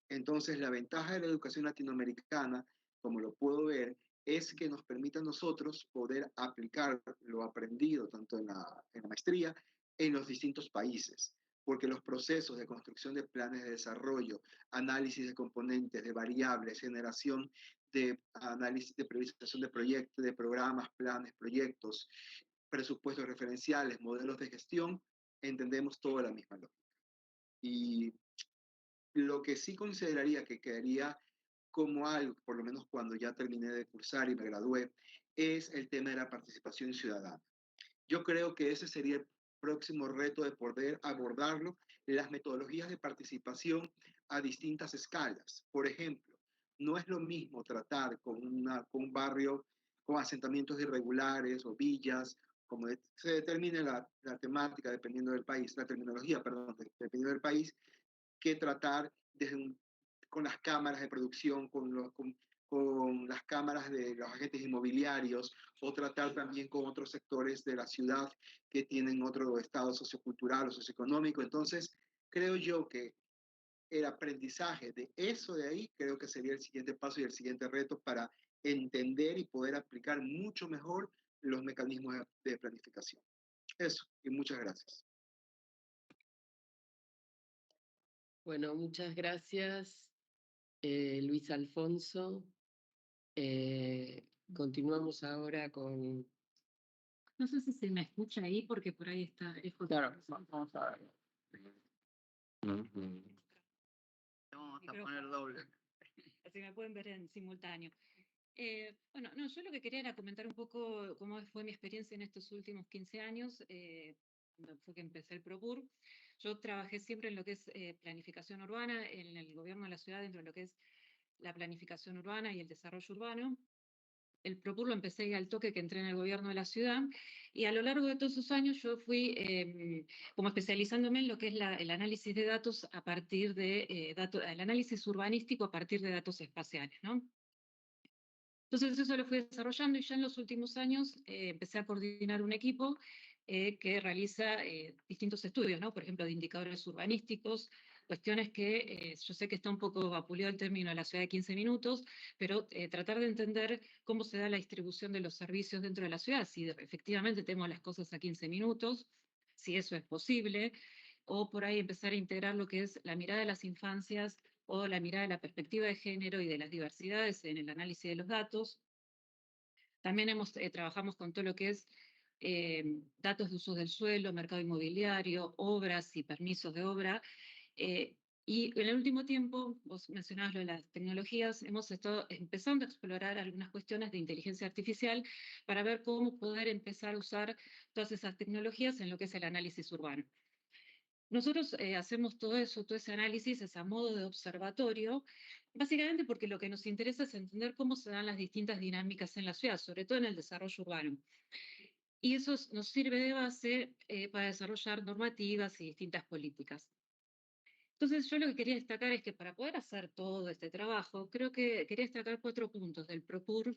Entonces, la ventaja de la educación latinoamericana, como lo puedo ver, es que nos permite a nosotros poder aplicar lo aprendido tanto en la maestría en los distintos países, porque los procesos de construcción de planes de desarrollo, análisis de componentes, de variables, generación de análisis, de priorización de proyectos, de programas, planes, proyectos, presupuestos referenciales, modelos de gestión, entendemos toda la misma lógica. Y lo que sí consideraría que quedaría como algo, por lo menos cuando ya terminé de cursar y me gradué, es el tema de la participación ciudadana. Yo creo que ese sería el próximo reto de poder abordarlo, las metodologías de participación a distintas escalas. Por ejemplo, no es lo mismo tratar con un barrio con asentamientos irregulares o villas, como se determine la temática dependiendo del país, la terminología, perdón, dependiendo del país, que tratar con las cámaras de producción, con las cámaras de los agentes inmobiliarios, o tratar también con otros sectores de la ciudad que tienen otro estado sociocultural o socioeconómico. Entonces, creo yo que el aprendizaje de eso de ahí, creo que sería el siguiente paso y el siguiente reto para entender y poder aplicar mucho mejor los mecanismos de planificación. Eso, y muchas gracias. Bueno, muchas gracias, Luis Alfonso. Continuamos ahora con... No sé si se me escucha ahí porque por ahí está lejos. Claro, vamos a ver. Vamos a poner doble. Así me pueden ver en simultáneo. Bueno, no, yo lo que quería era comentar un poco cómo fue mi experiencia en estos últimos 15 años, cuando fue que empecé el PROPUR. Yo trabajé siempre en lo que es planificación urbana, en el gobierno de la ciudad, dentro de lo que es la planificación urbana y el desarrollo urbano. El PROPUR lo empecé al toque que entré en el gobierno de la ciudad, y a lo largo de todos esos años yo fui como especializándome en lo que es el análisis de datos a partir de el análisis urbanístico a partir de datos espaciales, ¿no? Entonces eso lo fui desarrollando, y ya en los últimos años empecé a coordinar un equipo que realiza distintos estudios, ¿no? Por ejemplo, de indicadores urbanísticos, cuestiones que yo sé que está un poco vapuleado el término de la ciudad de 15 minutos, pero tratar de entender cómo se da la distribución de los servicios dentro de la ciudad, si efectivamente tenemos las cosas a 15 minutos, si eso es posible, o por ahí empezar a integrar lo que es la mirada de las infancias o la mirada de la perspectiva de género y de las diversidades en el análisis de los datos. También trabajamos con todo lo que es datos de uso del suelo, mercado inmobiliario, obras y permisos de obra. Y en el último tiempo, vos mencionabas lo de las tecnologías, hemos estado empezando a explorar algunas cuestiones de inteligencia artificial para ver cómo poder empezar a usar todas esas tecnologías en lo que es el análisis urbano. Nosotros hacemos todo eso, todo ese análisis, es a modo de observatorio, básicamente porque lo que nos interesa es entender cómo se dan las distintas dinámicas en la ciudad, sobre todo en el desarrollo urbano. Y eso nos sirve de base para desarrollar normativas y distintas políticas. Entonces, yo lo que quería destacar es que para poder hacer todo este trabajo, creo que quería destacar 4 puntos del PROPUR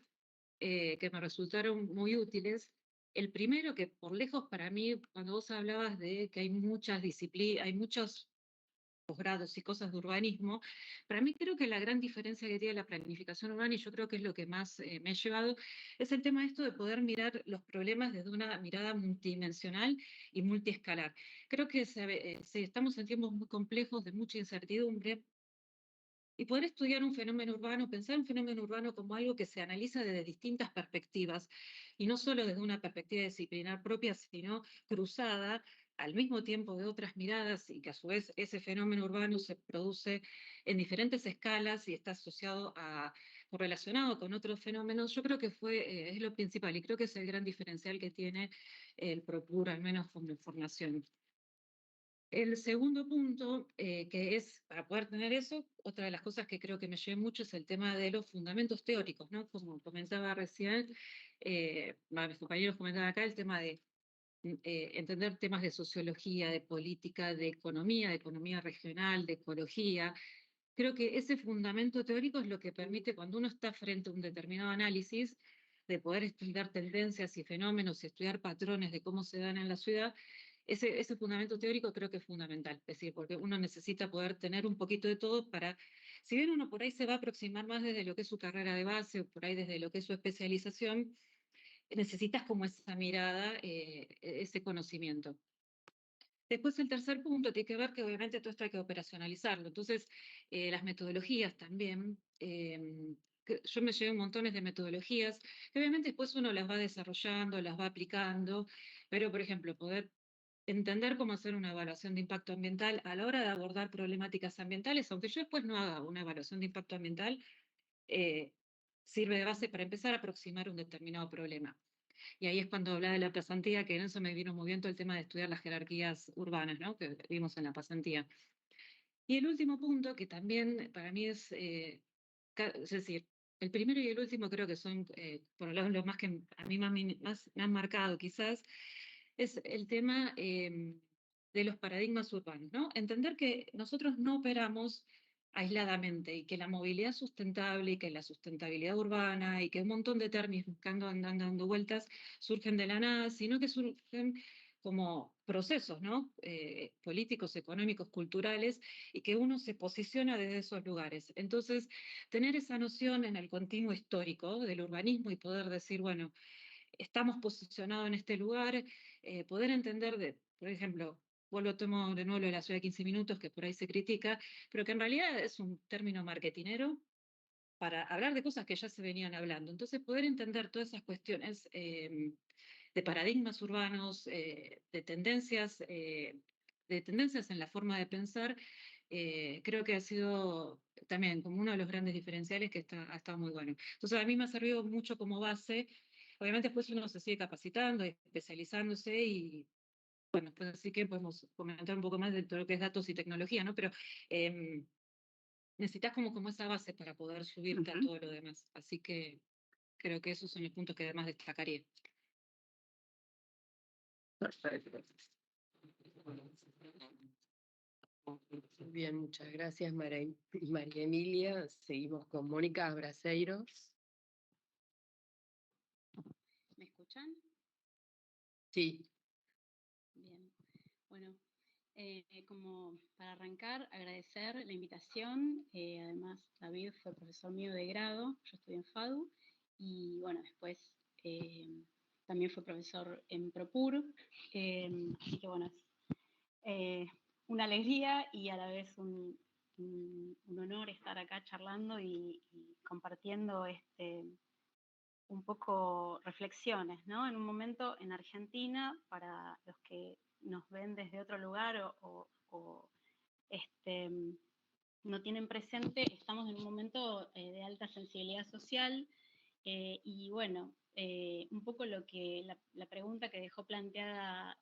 que me resultaron muy útiles. El primero, que por lejos para mí, cuando vos hablabas de que hay muchas disciplinas, hay muchos posgrados y cosas de urbanismo, para mí creo que la gran diferencia que tiene la planificación urbana, y yo creo que es lo que más me ha llevado, es el tema de esto de poder mirar los problemas desde una mirada multidimensional y multiescalar. Creo que estamos en tiempos muy complejos, de mucha incertidumbre, y poder estudiar un fenómeno urbano, pensar un fenómeno urbano como algo que se analiza desde distintas perspectivas, y no solo desde una perspectiva disciplinar propia, sino cruzada al mismo tiempo de otras miradas, y que a su vez ese fenómeno urbano se produce en diferentes escalas y está asociado o relacionado con otros fenómenos, yo creo que es lo principal, y creo que es el gran diferencial que tiene el PROPUR, al menos con mi formación. El segundo punto, que es, para poder tener eso, otra de las cosas que creo que me llevé mucho es el tema de los fundamentos teóricos, ¿no? Como comentaba recién, mis compañeros comentaban acá el tema de entender temas de sociología, de política, de economía regional, de ecología. Creo que ese fundamento teórico es lo que permite, cuando uno está frente a un determinado análisis, de poder estudiar tendencias y fenómenos y estudiar patrones de cómo se dan en la ciudad. Ese fundamento teórico creo que es fundamental, es decir, porque uno necesita poder tener un poquito de todo para, si bien uno por ahí se va a aproximar más desde lo que es su carrera de base o por ahí desde lo que es su especialización, necesitas como esa mirada, ese conocimiento. Después el tercer punto tiene que ver que obviamente todo esto hay que operacionalizarlo. Entonces, las metodologías también, yo me llevé montones de metodologías, que obviamente después uno las va desarrollando, las va aplicando, pero por ejemplo, poder entender cómo hacer una evaluación de impacto ambiental a la hora de abordar problemáticas ambientales, aunque yo después no haga una evaluación de impacto ambiental, eh, sirve de base para empezar a aproximar un determinado problema. Y ahí es cuando hablaba de la pasantía, que en eso me vino muy bien todo el tema de estudiar las jerarquías urbanas, ¿no? Que vimos en la pasantía. Y el último punto, que también para mí es decir, el primero y el último creo que son, por lo menos los más que a mí más me han marcado quizás, es el tema de los paradigmas urbanos, ¿no? Entender que nosotros no operamos aisladamente y que la movilidad sustentable y que la sustentabilidad urbana y que un montón de términos que andan dando vueltas surgen de la nada, sino que surgen como procesos, ¿no? Políticos, económicos, culturales, y que uno se posiciona desde esos lugares. Entonces, tener esa noción en el continuo histórico del urbanismo y poder decir, bueno, estamos posicionados en este lugar, poder entender, por ejemplo, tomo de nuevo lo de la ciudad de 15 minutos, que por ahí se critica, pero que en realidad es un término marketinero para hablar de cosas que ya se venían hablando. Entonces, poder entender todas esas cuestiones de paradigmas urbanos, de tendencias en la forma de pensar, creo que ha sido también como uno de los grandes diferenciales que ha estado muy bueno. Entonces, a mí me ha servido mucho como base. Obviamente, después uno se sigue capacitando, especializándose y, bueno, pues sí que podemos comentar un poco más de todo lo que es datos y tecnología, ¿no? Pero necesitas como esa base para poder subirte a todo lo demás. Así que creo que esos son los puntos que además destacaría. Perfecto. Bien, muchas gracias, María Emilia. Seguimos con Mónica Braceiros. ¿Me escuchan? Sí. Bien. Bueno, como para arrancar, agradecer la invitación. Además, David fue profesor mío de grado, yo estudié en FADU, y bueno, después también fue profesor en ProPur. Así que bueno, es una alegría y a la vez un honor estar acá charlando y compartiendo un poco reflexiones, ¿no? En un momento en Argentina, para los que nos ven desde otro lugar o no tienen presente, estamos en un momento de alta sensibilidad social y bueno, un poco la pregunta que dejó planteada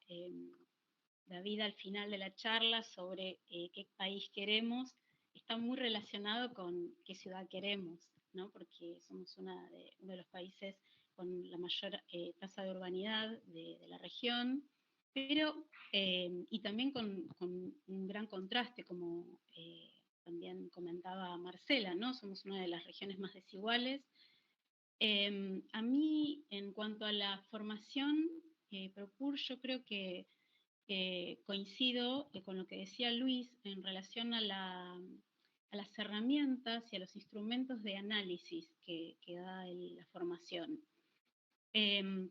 David al final de la charla sobre qué país queremos, está muy relacionado con qué ciudad queremos, ¿no? Porque somos uno de los países con la mayor tasa de urbanidad de la región, pero y también con un gran contraste, como también comentaba Marcela, ¿no? Somos una de las regiones más desiguales. A mí, en cuanto a la formación, ProPur, yo creo que coincido con lo que decía Luis en relación a las herramientas y a los instrumentos de análisis que da la formación.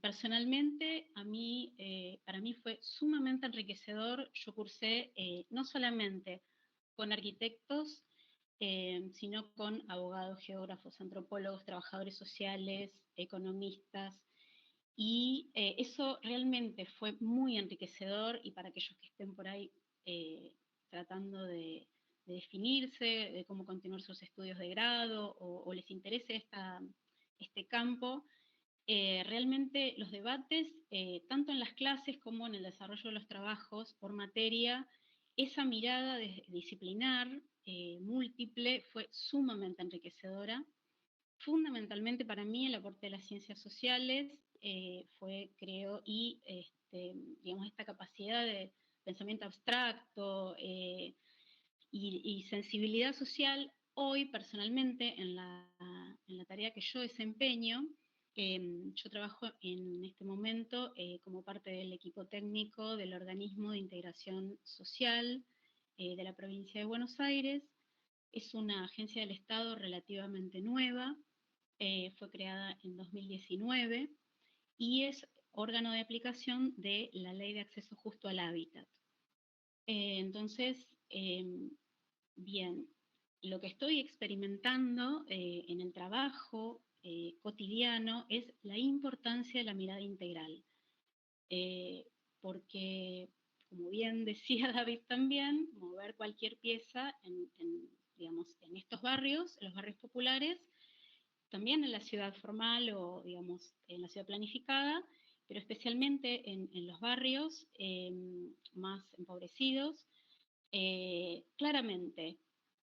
Personalmente, para mí fue sumamente enriquecedor. Yo cursé no solamente con arquitectos, sino con abogados, geógrafos, antropólogos, trabajadores sociales, economistas, y eso realmente fue muy enriquecedor y para aquellos que estén por ahí tratando de definirse, de cómo continuar sus estudios de grado o les interese este campo, realmente los debates, tanto en las clases como en el desarrollo de los trabajos por materia, esa mirada disciplinar, múltiple, fue sumamente enriquecedora. Fundamentalmente para mí el aporte de las ciencias sociales fue, creo, digamos, esta capacidad de pensamiento abstracto y sensibilidad social. Hoy, personalmente, en la tarea que yo desempeño, yo trabajo en este momento como parte del equipo técnico del Organismo de Integración Social de la provincia de Buenos Aires. Es una agencia del Estado relativamente nueva, fue creada en 2019 y es órgano de aplicación de la Ley de Acceso Justo al Hábitat. Entonces, bien, lo que estoy experimentando en el trabajo cotidiano es la importancia de la mirada integral, porque, como bien decía David también, mover cualquier pieza digamos, en estos barrios, en los barrios populares, también en la ciudad formal o, digamos, en la ciudad planificada, pero especialmente en los barrios más empobrecidos, claramente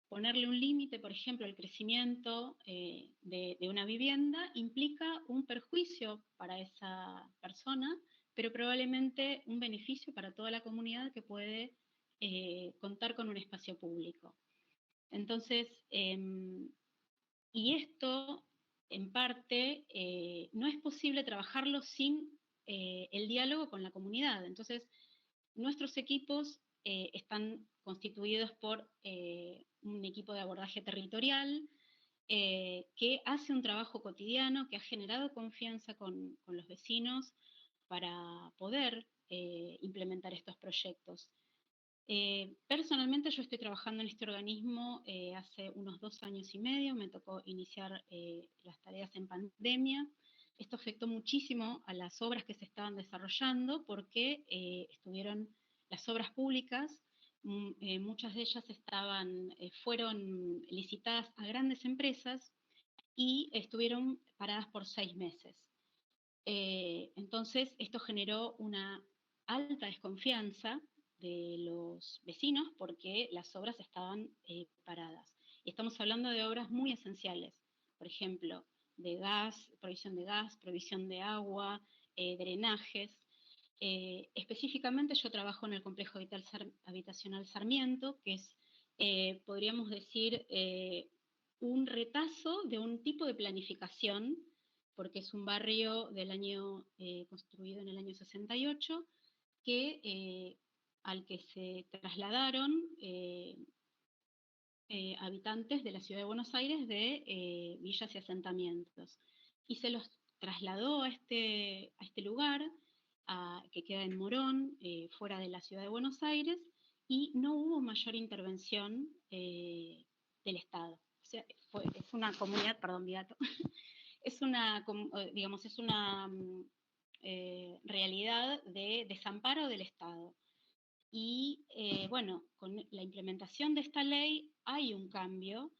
ponerle un límite, por ejemplo, al crecimiento de una vivienda implica un perjuicio para esa persona, pero probablemente un beneficio para toda la comunidad que puede contar con un espacio público. Entonces, y esto, en parte, no es posible trabajarlo sin el diálogo con la comunidad. Entonces, nuestros equipos están constituidos por un equipo de abordaje territorial que hace un trabajo cotidiano, que ha generado confianza con los vecinos para poder implementar estos proyectos. Personalmente yo estoy trabajando en este organismo hace unos 2 años y medio, me tocó iniciar las tareas en pandemia. Esto afectó muchísimo a las obras que se estaban desarrollando porque estuvieron las obras públicas, muchas de ellas fueron licitadas a grandes empresas y estuvieron paradas por 6 meses. Entonces esto generó una alta desconfianza de los vecinos porque las obras estaban paradas. Y estamos hablando de obras muy esenciales, por ejemplo, de gas, provisión de agua, drenajes. Específicamente yo trabajo en el complejo habitacional Sarmiento, que es, podríamos decir, un retazo de un tipo de planificación, porque es un barrio construido en el año 68, al que se trasladaron habitantes de la ciudad de Buenos Aires de villas y asentamientos. Y se los trasladó a este lugar, que queda en Morón, fuera de la ciudad de Buenos Aires, y no hubo mayor intervención del Estado. O sea, es una comunidad, perdón, mi gato, es una realidad de desamparo del Estado. Y bueno, con la implementación de esta ley hay un cambio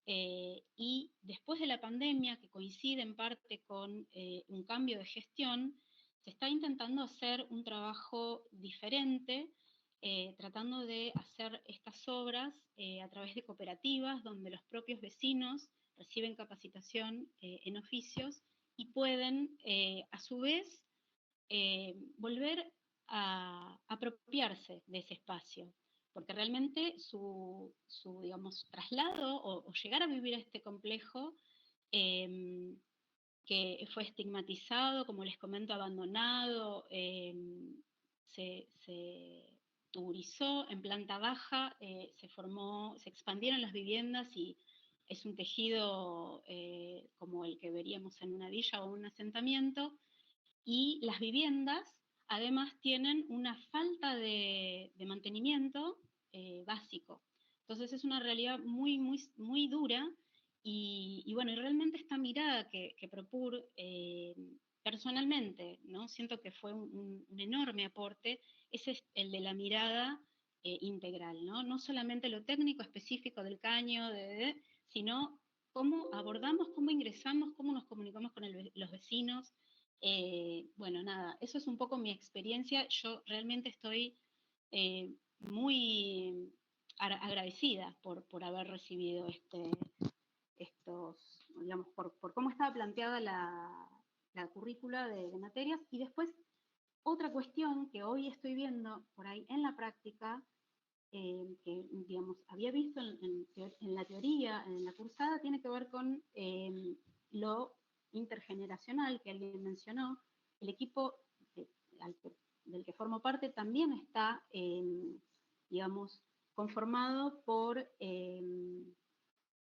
y después de la pandemia, que coincide en parte con un cambio de gestión, se está intentando hacer un trabajo diferente, tratando de hacer estas obras a través de cooperativas donde los propios vecinos reciben capacitación en oficios y pueden a su vez volver a apropiarse de ese espacio, porque realmente su digamos, traslado o llegar a vivir a este complejo que fue estigmatizado, como les comento, abandonado, se tuburizó en planta baja, se expandieron las viviendas y es un tejido como el que veríamos en una villa o un asentamiento, y las viviendas además tienen una falta de mantenimiento básico. Entonces es una realidad muy, muy, muy dura y bueno, y realmente esta mirada que Propur personalmente, ¿no? Siento que fue un enorme aporte, ese es el de la mirada integral, ¿no? No solamente lo técnico específico del caño, sino cómo abordamos, cómo ingresamos, cómo nos comunicamos con los vecinos. Bueno, nada, eso es un poco mi experiencia. Yo realmente estoy muy agradecida por haber recibido estos, digamos, por cómo estaba planteada la currícula de materias. Y después, otra cuestión que hoy estoy viendo por ahí en la práctica, que, digamos, había visto en la teoría, en la cursada, tiene que ver con lo intergeneracional que alguien mencionó. El equipo del que formo parte también está, digamos, conformado por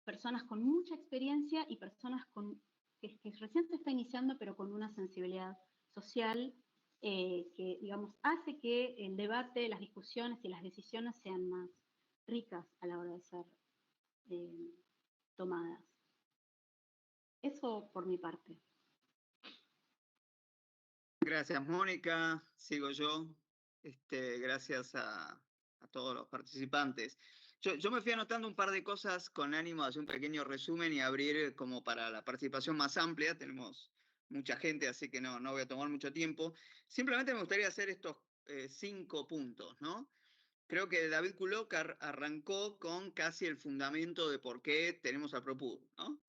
personas con mucha experiencia y personas que recién se está iniciando, pero con una sensibilidad social que, digamos, hace que el debate, las discusiones y las decisiones sean más ricas a la hora de ser tomadas. Eso por mi parte. Gracias, Mónica. Sigo yo. Gracias a todos los participantes. Yo me fui anotando un par de cosas con ánimo de hacer un pequeño resumen y abrir como para la participación más amplia. Tenemos mucha gente, así que no voy a tomar mucho tiempo. Simplemente me gustaría hacer estos 5 puntos, ¿no? Creo que David Culhóc arrancó con casi el fundamento de por qué tenemos a ProPUR, ¿no?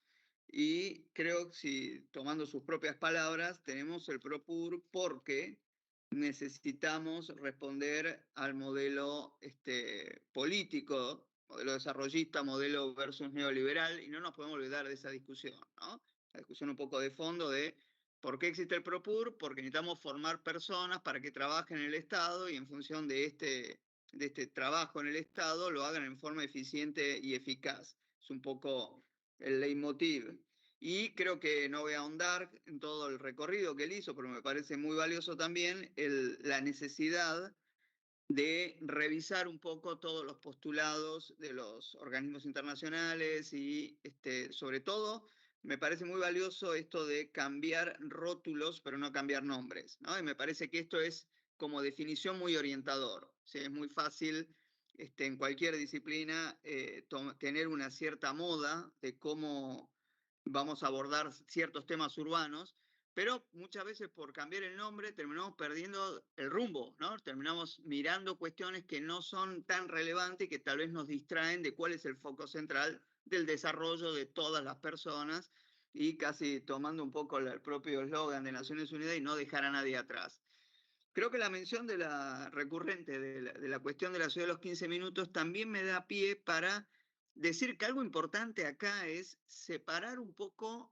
Y creo que, si, tomando sus propias palabras, tenemos el ProPUR porque necesitamos responder al modelo político, modelo desarrollista, modelo versus neoliberal, y no nos podemos olvidar de esa discusión, ¿no? La discusión un poco de fondo de por qué existe el ProPUR, porque necesitamos formar personas para que trabajen en el Estado y en función de este trabajo en el Estado lo hagan en forma eficiente y eficaz. Es un poco el leitmotiv. Y creo que no voy a ahondar en todo el recorrido que él hizo, pero me parece muy valioso también la necesidad de revisar un poco todos los postulados de los organismos internacionales y sobre todo me parece muy valioso esto de cambiar rótulos pero no cambiar nombres, ¿no? Y me parece que esto es como definición muy orientador, ¿sí? Es muy fácil en cualquier disciplina tener una cierta moda de cómo vamos a abordar ciertos temas urbanos, pero muchas veces por cambiar el nombre terminamos perdiendo el rumbo, ¿no? Terminamos mirando cuestiones que no son tan relevantes y que tal vez nos distraen de cuál es el foco central del desarrollo de todas las personas, y casi tomando un poco el propio eslogan de Naciones Unidas y no dejar a nadie atrás. Creo que la mención de la recurrente de la cuestión de la ciudad de los 15 minutos también me da pie para decir que algo importante acá es separar un poco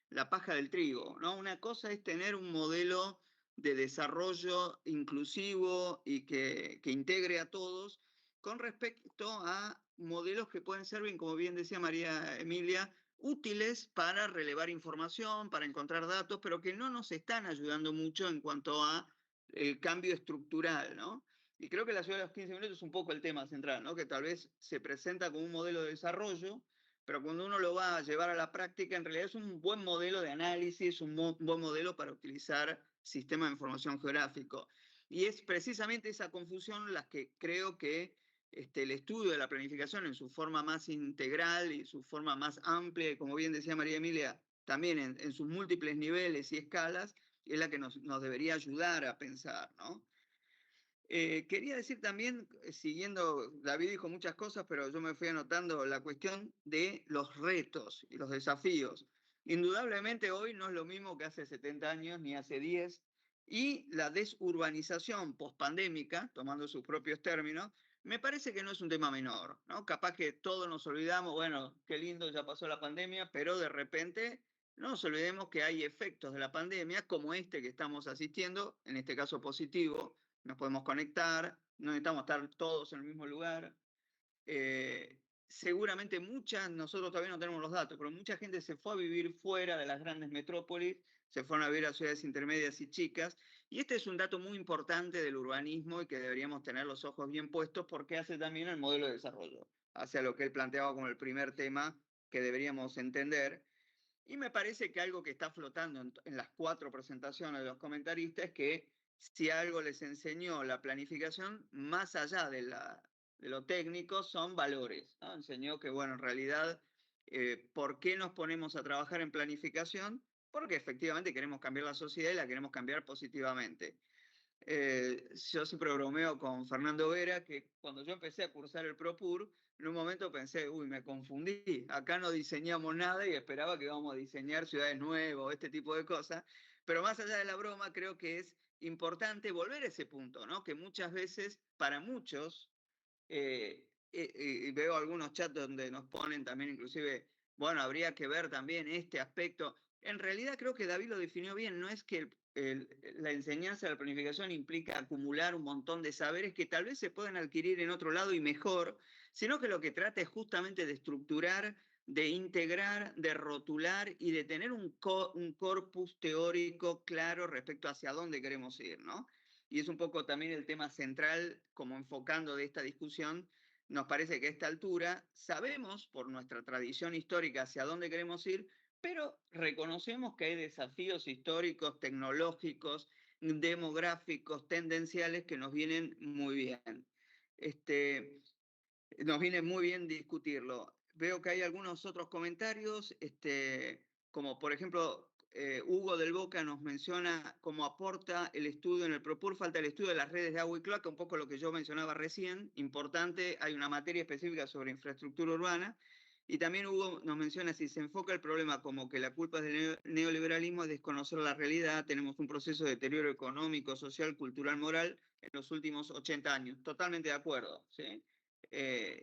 la paja del trigo, ¿no? Una cosa es tener un modelo de desarrollo inclusivo y que integre a todos, con respecto a modelos que pueden ser, bien, como bien decía María Emilia, útiles para relevar información, para encontrar datos, pero que no nos están ayudando mucho en cuanto a el cambio estructural, ¿no? Y creo que la ciudad de los 15 minutos es un poco el tema central, ¿no? Que tal vez se presenta como un modelo de desarrollo, pero cuando uno lo va a llevar a la práctica, en realidad es un buen modelo de análisis, un buen modelo para utilizar sistemas de información geográfico. Y es precisamente esa confusión la que creo que el estudio de la planificación en su forma más integral y su forma más amplia, y como bien decía María Emilia, también en sus múltiples niveles y escalas, es la que nos debería ayudar a pensar, ¿no? Quería decir también, siguiendo, David dijo muchas cosas, pero yo me fui anotando la cuestión de los retos y los desafíos. Indudablemente hoy no es lo mismo que hace 70 años ni hace 10, y la desurbanización pospandémica, tomando sus propios términos, me parece que no es un tema menor, ¿no? Capaz que todos nos olvidamos, bueno, qué lindo, ya pasó la pandemia, pero de repente no nos olvidemos que hay efectos de la pandemia, como este que estamos asistiendo, en este caso positivo. Nos podemos conectar, no necesitamos estar todos en el mismo lugar. Seguramente nosotros todavía no tenemos los datos, pero mucha gente se fue a vivir fuera de las grandes metrópolis, se fueron a vivir a ciudades intermedias y chicas, y este es un dato muy importante del urbanismo y que deberíamos tener los ojos bien puestos, porque hace también el modelo de desarrollo, hacia lo que él planteaba como el primer tema que deberíamos entender. Y me parece que algo que está flotando en las 4 presentaciones de los comentaristas es que si algo les enseñó la planificación, más allá de lo técnico, son valores, ¿no? Enseñó que, bueno, en realidad, ¿por qué nos ponemos a trabajar en planificación? Porque efectivamente queremos cambiar la sociedad y la queremos cambiar positivamente. Yo siempre bromeo con Fernando Vera que cuando yo empecé a cursar el ProPur, en un momento pensé, uy, me confundí, acá no diseñamos nada y esperaba que íbamos a diseñar ciudades nuevas, este tipo de cosas, pero más allá de la broma, creo que es importante volver a ese punto, ¿no? Que muchas veces, para muchos, y veo algunos chats donde nos ponen también inclusive, bueno, habría que ver también este aspecto. En realidad creo que David lo definió bien, no es que la enseñanza de la planificación implica acumular un montón de saberes que tal vez se pueden adquirir en otro lado y mejor, sino que lo que trata es justamente de estructurar, de integrar, de rotular y de tener un corpus teórico claro respecto hacia dónde queremos ir, ¿no? Y es un poco también el tema central, como enfocando de esta discusión. Nos parece que a esta altura sabemos por nuestra tradición histórica hacia dónde queremos ir, pero reconocemos que hay desafíos históricos, tecnológicos, demográficos, tendenciales que nos vienen muy bien. Nos viene muy bien discutirlo. Veo que hay algunos otros comentarios, como por ejemplo, Hugo del Boca nos menciona cómo aporta el estudio en el ProPur, falta el estudio de las redes de agua y cloaca, un poco lo que yo mencionaba recién, importante, hay una materia específica sobre infraestructura urbana, y también Hugo nos menciona, si se enfoca el problema como que la culpa del neoliberalismo es desconocer la realidad, tenemos un proceso de deterioro económico, social, cultural, moral en los últimos 80 años. Totalmente de acuerdo, ¿sí?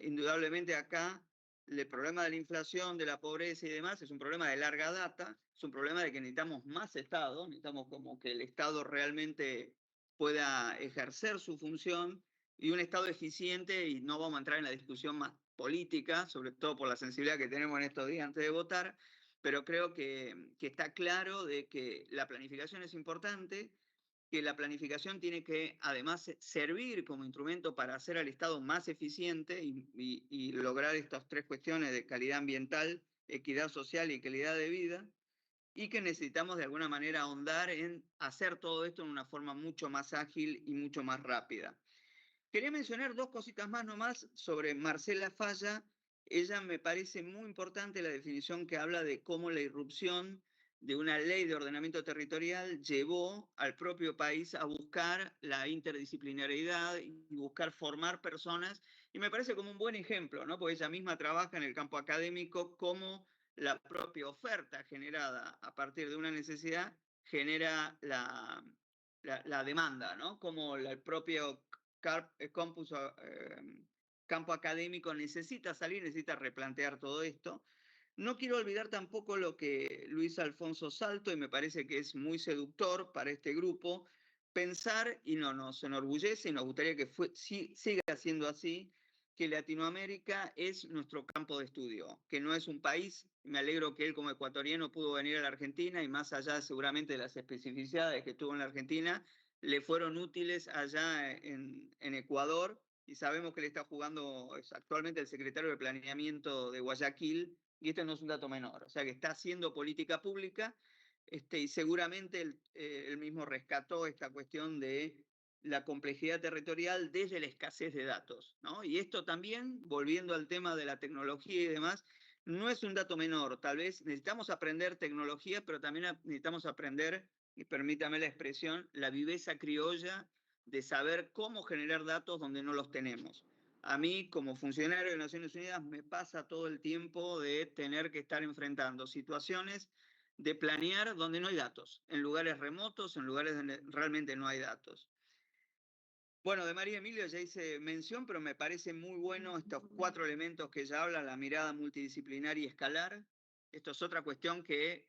Indudablemente acá el problema de la inflación, de la pobreza y demás es un problema de larga data, es un problema de que necesitamos más Estado, necesitamos como que el Estado realmente pueda ejercer su función y un Estado eficiente, y no vamos a entrar en la discusión más política, sobre todo por la sensibilidad que tenemos en estos días antes de votar, pero creo que está claro de que la planificación es importante, que la planificación tiene que además servir como instrumento para hacer al Estado más eficiente y lograr estas tres cuestiones de calidad ambiental, equidad social y calidad de vida, y que necesitamos de alguna manera ahondar en hacer todo esto en una forma mucho más ágil y mucho más rápida. Quería mencionar dos cositas más nomás sobre Marcela Falla. Ella me parece muy importante la definición que habla de cómo la irrupción de una ley de ordenamiento territorial llevó al propio país a buscar la interdisciplinariedad y buscar formar personas, y me parece como un buen ejemplo, ¿no? Porque ella misma trabaja en el campo académico, cómo la propia oferta generada a partir de una necesidad genera la demanda, ¿no? Como el propio campo académico necesita salir, necesita replantear todo esto. No quiero olvidar tampoco lo que Luis Alfonso Salto, y me parece que es muy seductor para este grupo, pensar, y no nos enorgullece, y nos gustaría que siga siendo así, que Latinoamérica es nuestro campo de estudio, que no es un país. Me alegro que él como ecuatoriano pudo venir a la Argentina, y más allá seguramente de las especificidades que tuvo en la Argentina, le fueron útiles allá en Ecuador, y sabemos que le está jugando actualmente el secretario de Planeamiento de Guayaquil, y esto no es un dato menor, o sea que está haciendo política pública, y seguramente él mismo rescató esta cuestión de la complejidad territorial desde la escasez de datos, ¿no? Y esto también, volviendo al tema de la tecnología y demás, no es un dato menor. Tal vez necesitamos aprender tecnología, pero también necesitamos aprender, y permítame la expresión, la viveza criolla de saber cómo generar datos donde no los tenemos. A mí, como funcionario de Naciones Unidas, me pasa todo el tiempo de tener que estar enfrentando situaciones de planear donde no hay datos, en lugares remotos, en lugares donde realmente no hay datos. Bueno, de María Emilia ya hice mención, pero me parece muy bueno estos 4 elementos que ella habla, la mirada multidisciplinaria y escalar. Esto es otra cuestión que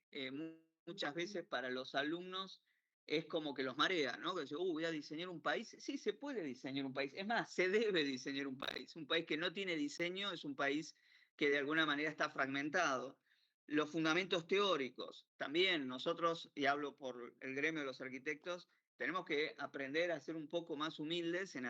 muchas veces para los alumnos es como que los marea, ¿no? Que dicen, voy a diseñar un país. Sí, se puede diseñar un país. Es más, se debe diseñar un país. Un país que no tiene diseño es un país que de alguna manera está fragmentado. Los fundamentos teóricos, también nosotros, y hablo por el gremio de los arquitectos, tenemos que aprender a ser un poco más humildes en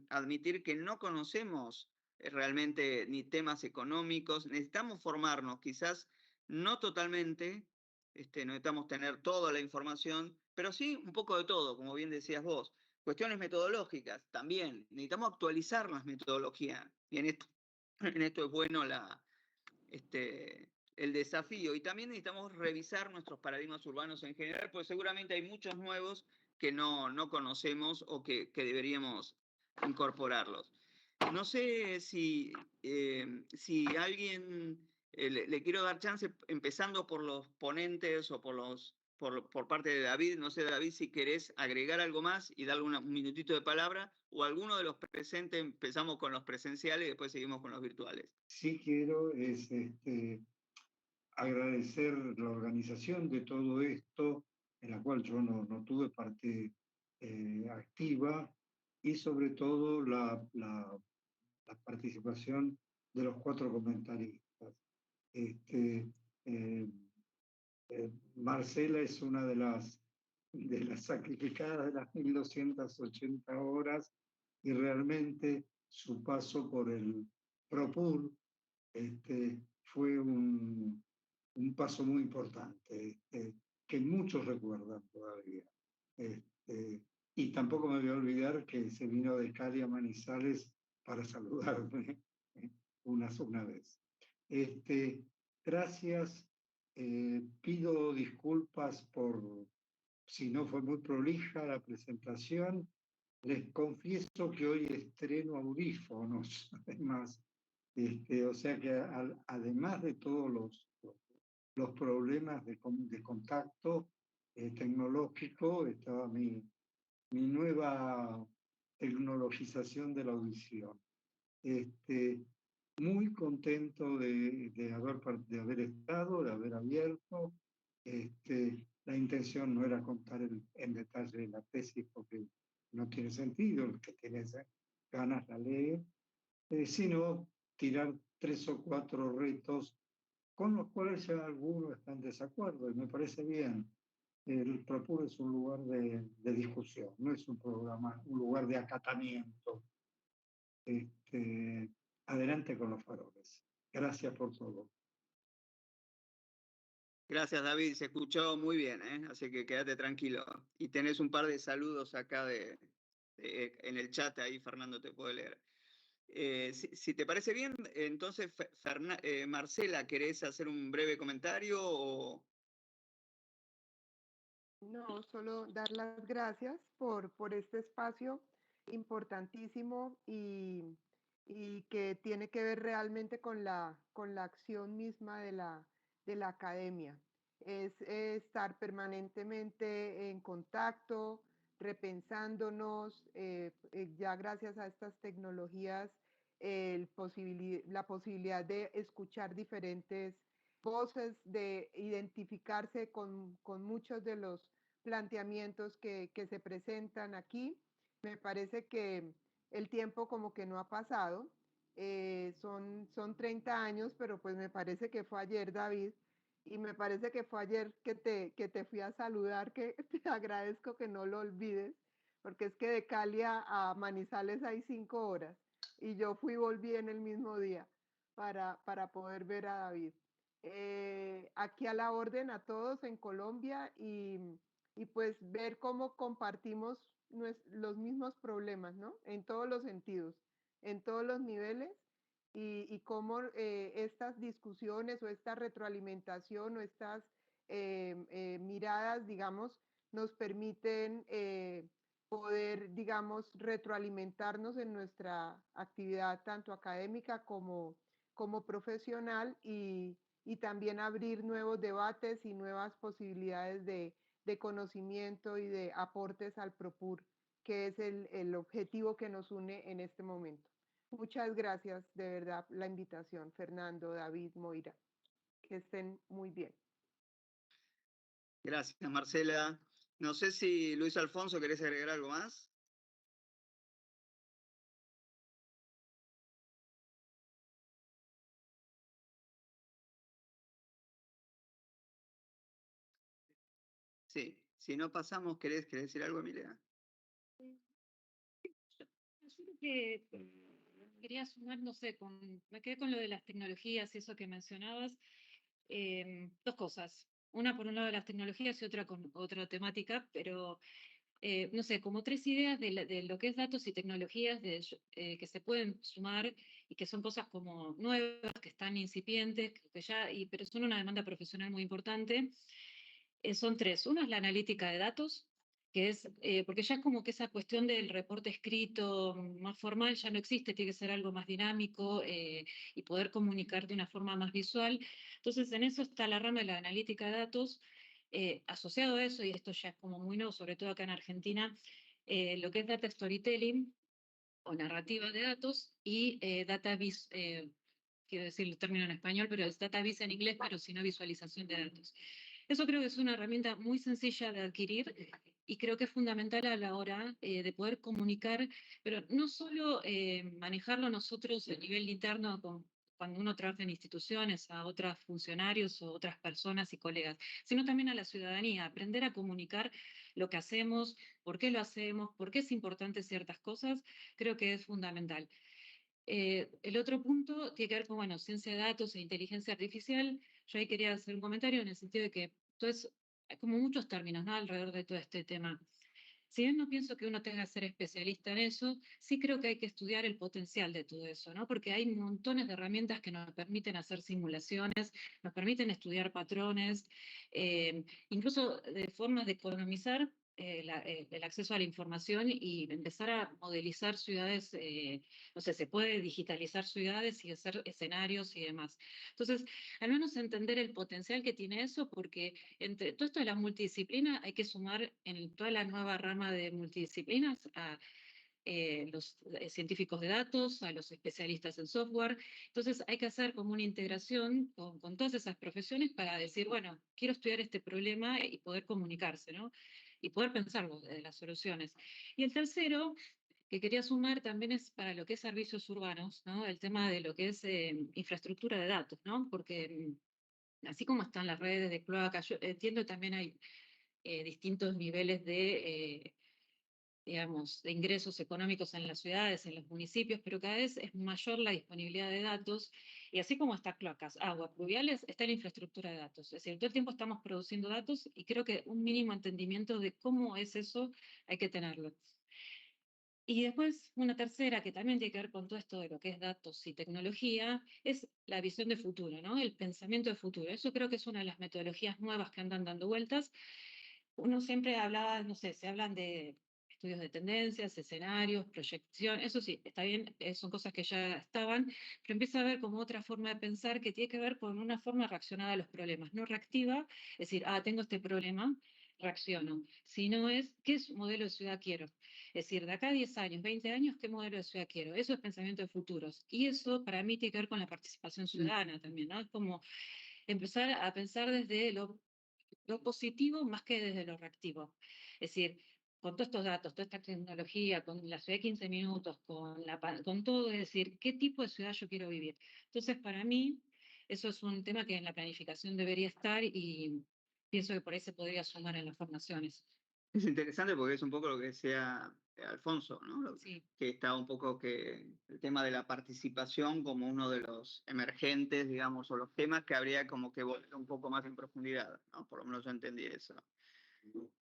admitir que no conocemos realmente ni temas económicos. Necesitamos formarnos, quizás no totalmente, necesitamos tener toda la información, pero sí un poco de todo, como bien decías vos. Cuestiones metodológicas también. Necesitamos actualizar las metodologías. Y en esto es bueno el desafío. Y también necesitamos revisar nuestros paradigmas urbanos en general, porque seguramente hay muchos nuevos que no conocemos o que deberíamos incorporarlos. No sé si alguien, le quiero dar chance, empezando por los ponentes o por parte de David. No sé, David, si querés agregar algo más y darle un minutito de palabra, o alguno de los presentes. Empezamos con los presenciales y después seguimos con los virtuales. Sí quiero agradecer la organización de todo esto, en la cual yo no tuve parte activa, y sobre todo la participación de los 4 comentaristas. Eh, Marcela es una de las sacrificadas de las 1280 horas, y realmente su paso por el PROPUR fue un paso muy importante, que muchos recuerdan todavía. Y tampoco me voy a olvidar que se vino de Cali a Manizales para saludarme una vez. Gracias. Pido disculpas por si no fue muy prolija la presentación. Les confieso que hoy estreno audífonos, además. O sea que además de todos los problemas de contacto tecnológico, estaba mi nueva tecnologización de la audición. Muy contento de haber estado, de haber abierto. La intención no era contar en detalle la tesis, porque no tiene sentido, el que tiene ganas la lee, sino tirar 3 o 4 retos con los cuales ya algunos están en desacuerdo, y me parece bien. El PROPUR es un lugar de discusión, no es un lugar de acatamiento. Adelante con los faroles. Gracias por todo. Gracias, David. Se escuchó muy bien, así que quédate tranquilo. Y tenés un par de saludos acá en el chat, ahí Fernando te puede leer. Si te parece bien, entonces, Marcela, ¿querés hacer un breve comentario? No, solo dar las gracias por este espacio importantísimo y que tiene que ver realmente con la acción misma de la academia. Es estar permanentemente en contacto, repensándonos, ya gracias a estas tecnologías, la posibilidad de escuchar diferentes voces, de identificarse con muchos de los planteamientos que se presentan aquí. Me parece que el tiempo como que no ha pasado. Son 30 años, pero pues me parece que fue ayer, David, y me parece que fue ayer que te fui a saludar, que te agradezco que no lo olvides, porque es que de Cali a Manizales hay 5 horas, y yo volví en el mismo día para poder ver a David. Aquí a la orden a todos en Colombia, y pues ver cómo compartimos los mismos problemas, ¿no? En todos los sentidos, en todos los niveles, y cómo estas discusiones o esta retroalimentación o estas miradas, digamos, nos permiten poder, digamos, retroalimentarnos en nuestra actividad tanto académica como profesional, y también abrir nuevos debates y nuevas posibilidades de conocimiento y de aportes al PROPUR, que es el objetivo que nos une en este momento. Muchas gracias, de verdad, la invitación, Fernando, David, Moira. Que estén muy bien. Gracias, Marcela. No sé si Luis Alfonso, ¿querés agregar algo más? Sí, si no pasamos, ¿querés decir algo, Emilia? Yo que quería sumar, no sé, me quedé con lo de las tecnologías y eso que mencionabas. 2 cosas. Una por un lado de las tecnologías y otra con otra temática, pero no sé, como 3 ideas de lo que es datos y tecnologías que se pueden sumar y que son cosas como nuevas, que están incipientes, pero son una demanda profesional muy importante. Son 3. Uno es la analítica de datos, que es, porque ya es como que esa cuestión del reporte escrito más formal ya no existe, tiene que ser algo más dinámico y poder comunicar de una forma más visual. Entonces, en eso está la rama de la analítica de datos. Asociado a eso, y esto ya es como muy nuevo, sobre todo acá en Argentina, lo que es data storytelling o narrativa de datos y quiero decir el término en español, pero es data vis en inglés, pero si no visualización de datos. Eso creo que es una herramienta muy sencilla de adquirir y creo que es fundamental a la hora de poder comunicar, pero no solo manejarlo nosotros a nivel interno cuando uno trabaja en instituciones, a otros funcionarios o otras personas y colegas, sino también a la ciudadanía, aprender a comunicar lo que hacemos, por qué es importante ciertas cosas, creo que es fundamental. El otro punto tiene que ver con, bueno, ciencia de datos e inteligencia artificial. Yo ahí quería hacer un comentario en el sentido de que hay como muchos términos, ¿no?, alrededor de todo este tema. Si bien no pienso que uno tenga que ser especialista en eso, sí creo que hay que estudiar el potencial de todo eso, ¿no? Porque hay montones de herramientas que nos permiten hacer simulaciones, nos permiten estudiar patrones, incluso de formas de economizar el acceso a la información y empezar a modelizar ciudades, no sé, se puede digitalizar ciudades y hacer escenarios y demás. Entonces, al menos entender el potencial que tiene eso, porque entre todo esto de la multidisciplina hay que sumar en toda la nueva rama de multidisciplinas a los científicos de datos, a los especialistas en software. Entonces hay que hacer como una integración con todas esas profesiones para decir, bueno, quiero estudiar este problema y poder comunicarse, ¿no? Y poder pensarlo de las soluciones. Y el tercero, que quería sumar también es para lo que es servicios urbanos, ¿no? El tema de lo que es infraestructura de datos, ¿no? Porque así como están las redes de cloaca, yo entiendo también hay distintos niveles de, digamos, de ingresos económicos en las ciudades, en los municipios, pero cada vez es mayor la disponibilidad de datos, y así como está cloacas, agua, pluviales, está la infraestructura de datos. Es decir, todo el tiempo estamos produciendo datos y creo que un mínimo entendimiento de cómo es eso hay que tenerlo. Y después, una tercera que también tiene que ver con todo esto de lo que es datos y tecnología, es la visión de futuro, ¿no? El pensamiento de futuro. Eso creo que es una de las metodologías nuevas que andan dando vueltas. Uno siempre hablaba, no sé, se hablan de estudios de tendencias, escenarios, proyección, eso sí, está bien, son cosas que ya estaban, pero empieza a haber como otra forma de pensar que tiene que ver con una forma reaccionada a los problemas, no reactiva, es decir, tengo este problema, reacciono, sino es, ¿qué modelo de ciudad quiero? Es decir, de acá a 10 años, 20 años, ¿qué modelo de ciudad quiero? Eso es pensamiento de futuros. Y eso para mí tiene que ver con la participación ciudadana también, ¿no? Es como empezar a pensar desde lo positivo más que desde lo reactivo. Es decir, con todos estos datos, toda esta tecnología, con la ciudad de 15 minutos, con todo, es decir, ¿qué tipo de ciudad yo quiero vivir? Entonces, para mí, eso es un tema que en la planificación debería estar y pienso que por ahí se podría sumar en las formaciones. Es interesante porque es un poco lo que decía Alfonso, ¿no? Sí. Que está un poco que el tema de la participación como uno de los emergentes, digamos, o los temas que habría como que volver un poco más en profundidad, ¿no? Por lo menos yo entendí eso.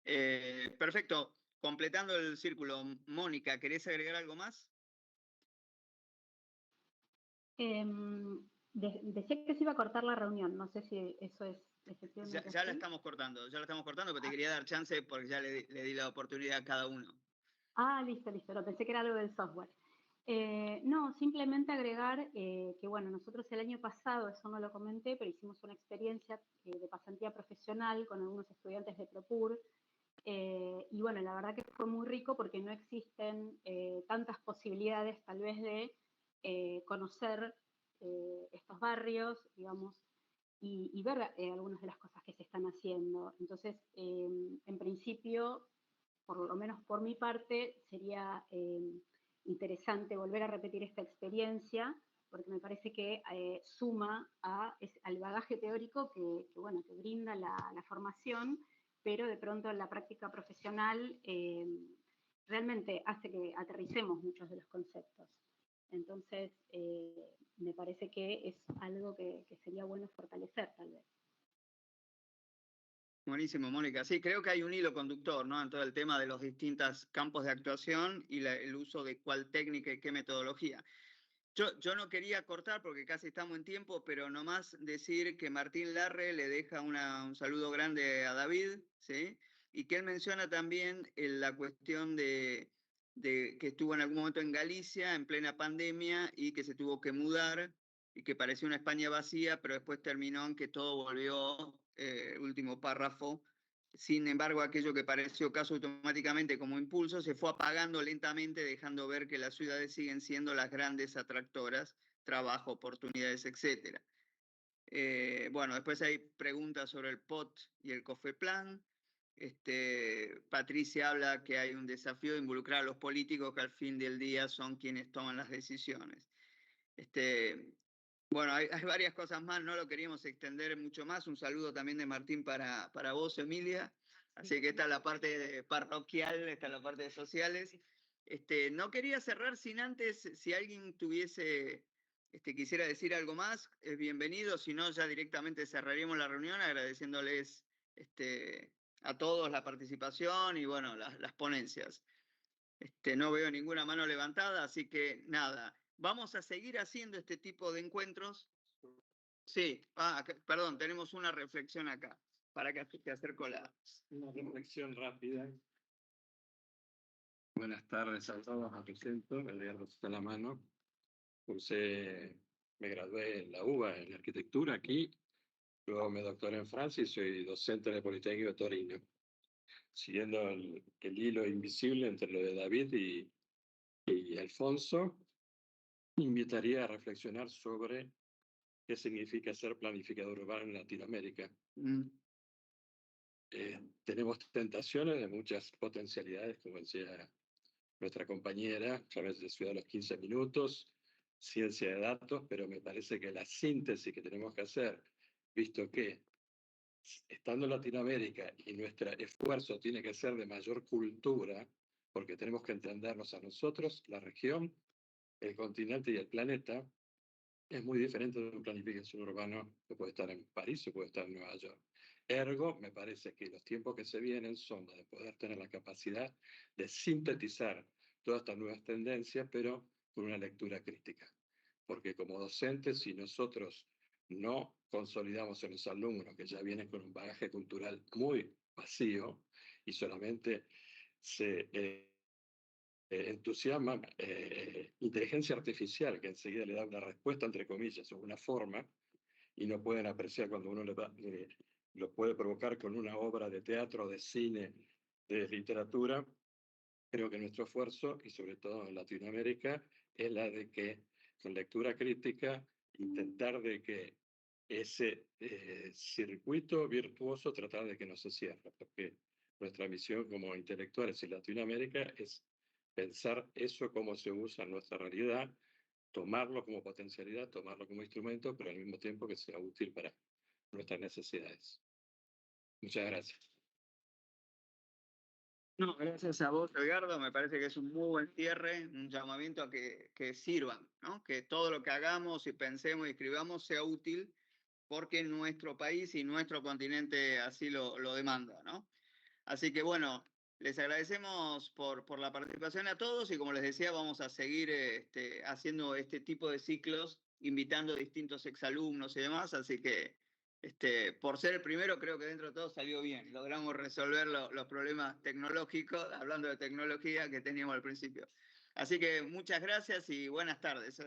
Perfecto. Completando el círculo, Mónica, ¿querés agregar algo más? Decía que se iba a cortar la reunión, no sé si eso es efectivamente Ya la así. estamos cortando, pero te quería dar chance porque ya le di la oportunidad a cada uno. Listo, lo pensé que era algo del software. No, simplemente agregar que, bueno, nosotros el año pasado, eso no lo comenté, pero hicimos una experiencia de pasantía profesional con algunos estudiantes de ProPur, y bueno, la verdad que fue muy rico porque no existen tantas posibilidades tal vez de conocer estos barrios, digamos, y ver algunas de las cosas que se están haciendo. Entonces, en principio, por lo menos por mi parte, sería interesante volver a repetir esta experiencia, porque me parece que suma al bagaje teórico bueno, que brinda la formación, pero de pronto en la práctica profesional realmente hace que aterricemos muchos de los conceptos. Entonces, me parece que es algo que sería bueno fortalecer, tal vez. Buenísimo, Mónica. Sí, creo que hay un hilo conductor, ¿no? En todo el tema de los distintos campos de actuación y el uso de cuál técnica y qué metodología. Yo no quería cortar porque casi estamos en tiempo, pero nomás decir que Martín Larre le deja un saludo grande a David, ¿sí? y que él menciona también la cuestión de que estuvo en algún momento en Galicia en plena pandemia y que se tuvo que mudar y que parecía una España vacía, pero después terminó en que todo volvió, último párrafo. Sin embargo, aquello que pareció caso automáticamente como impulso se fue apagando lentamente, dejando ver que las ciudades siguen siendo las grandes atractoras, trabajo, oportunidades, etc. Bueno, después hay preguntas sobre el POT y el COFEPLAN. Patricia habla que hay un desafío de involucrar a los políticos que al fin del día son quienes toman las decisiones. Bueno, hay varias cosas más, no lo queríamos extender mucho más. Un saludo también de Martín para vos, Emilia. Así que esta es la parte parroquial, esta es la parte de sociales. No quería cerrar sin antes, si alguien quisiera decir algo más, es bienvenido. Si no, ya directamente cerraríamos la reunión agradeciéndoles a todos la participación y bueno, las ponencias. No veo ninguna mano levantada, así que nada. Vamos a seguir haciendo este tipo de encuentros. Sí, perdón, tenemos una reflexión acá, para que te acerco Una reflexión rápida. Buenas tardes a todos, me presento, Edgardo está en la mano. Me gradué en la UBA en arquitectura aquí, luego me doctoré en Francia y soy docente en el Politécnico de Torino. Siguiendo el hilo invisible entre lo de David y Alfonso, invitaría a reflexionar sobre qué significa ser planificador urbano en Latinoamérica. Tenemos tentaciones de muchas potencialidades, como decía nuestra compañera, a través de Ciudad de los 15 minutos, ciencia de datos, pero me parece que la síntesis que tenemos que hacer, visto que estando en Latinoamérica y nuestro esfuerzo tiene que ser de mayor cultura, porque tenemos que entendernos a nosotros, la región, el continente y el planeta, es muy diferente de una planificación urbana que puede estar en París o puede estar en Nueva York. Ergo, me parece que los tiempos que se vienen son de poder tener la capacidad de sintetizar todas estas nuevas tendencias, pero con una lectura crítica. Porque como docentes, si nosotros no consolidamos en los alumnos que ya vienen con un bagaje cultural muy vacío y solamente se entusiasma inteligencia artificial, que enseguida le da una respuesta, entre comillas, o una forma, y no pueden apreciar cuando uno lo puede provocar con una obra de teatro, de cine, de literatura. Creo que nuestro esfuerzo, y sobre todo en Latinoamérica, es la de que con lectura crítica intentar de que ese circuito virtuoso tratar de que no se cierre, porque nuestra misión como intelectuales en Latinoamérica es pensar eso cómo se usa en nuestra realidad, tomarlo como potencialidad, tomarlo como instrumento, pero al mismo tiempo que sea útil para nuestras necesidades. Muchas gracias. No, gracias a vos, Edgardo. Me parece que es un muy buen cierre, un llamamiento a que sirvan, ¿no? Que todo lo que hagamos y pensemos y escribamos sea útil, porque nuestro país y nuestro continente así lo demanda, ¿no? Así que bueno, les agradecemos por la participación a todos y como les decía, vamos a seguir haciendo este tipo de ciclos, invitando a distintos exalumnos y demás, así que por ser el primero, creo que dentro de todo salió bien. Logramos resolver los problemas tecnológicos, hablando de tecnología, que teníamos al principio. Así que muchas gracias y buenas tardes.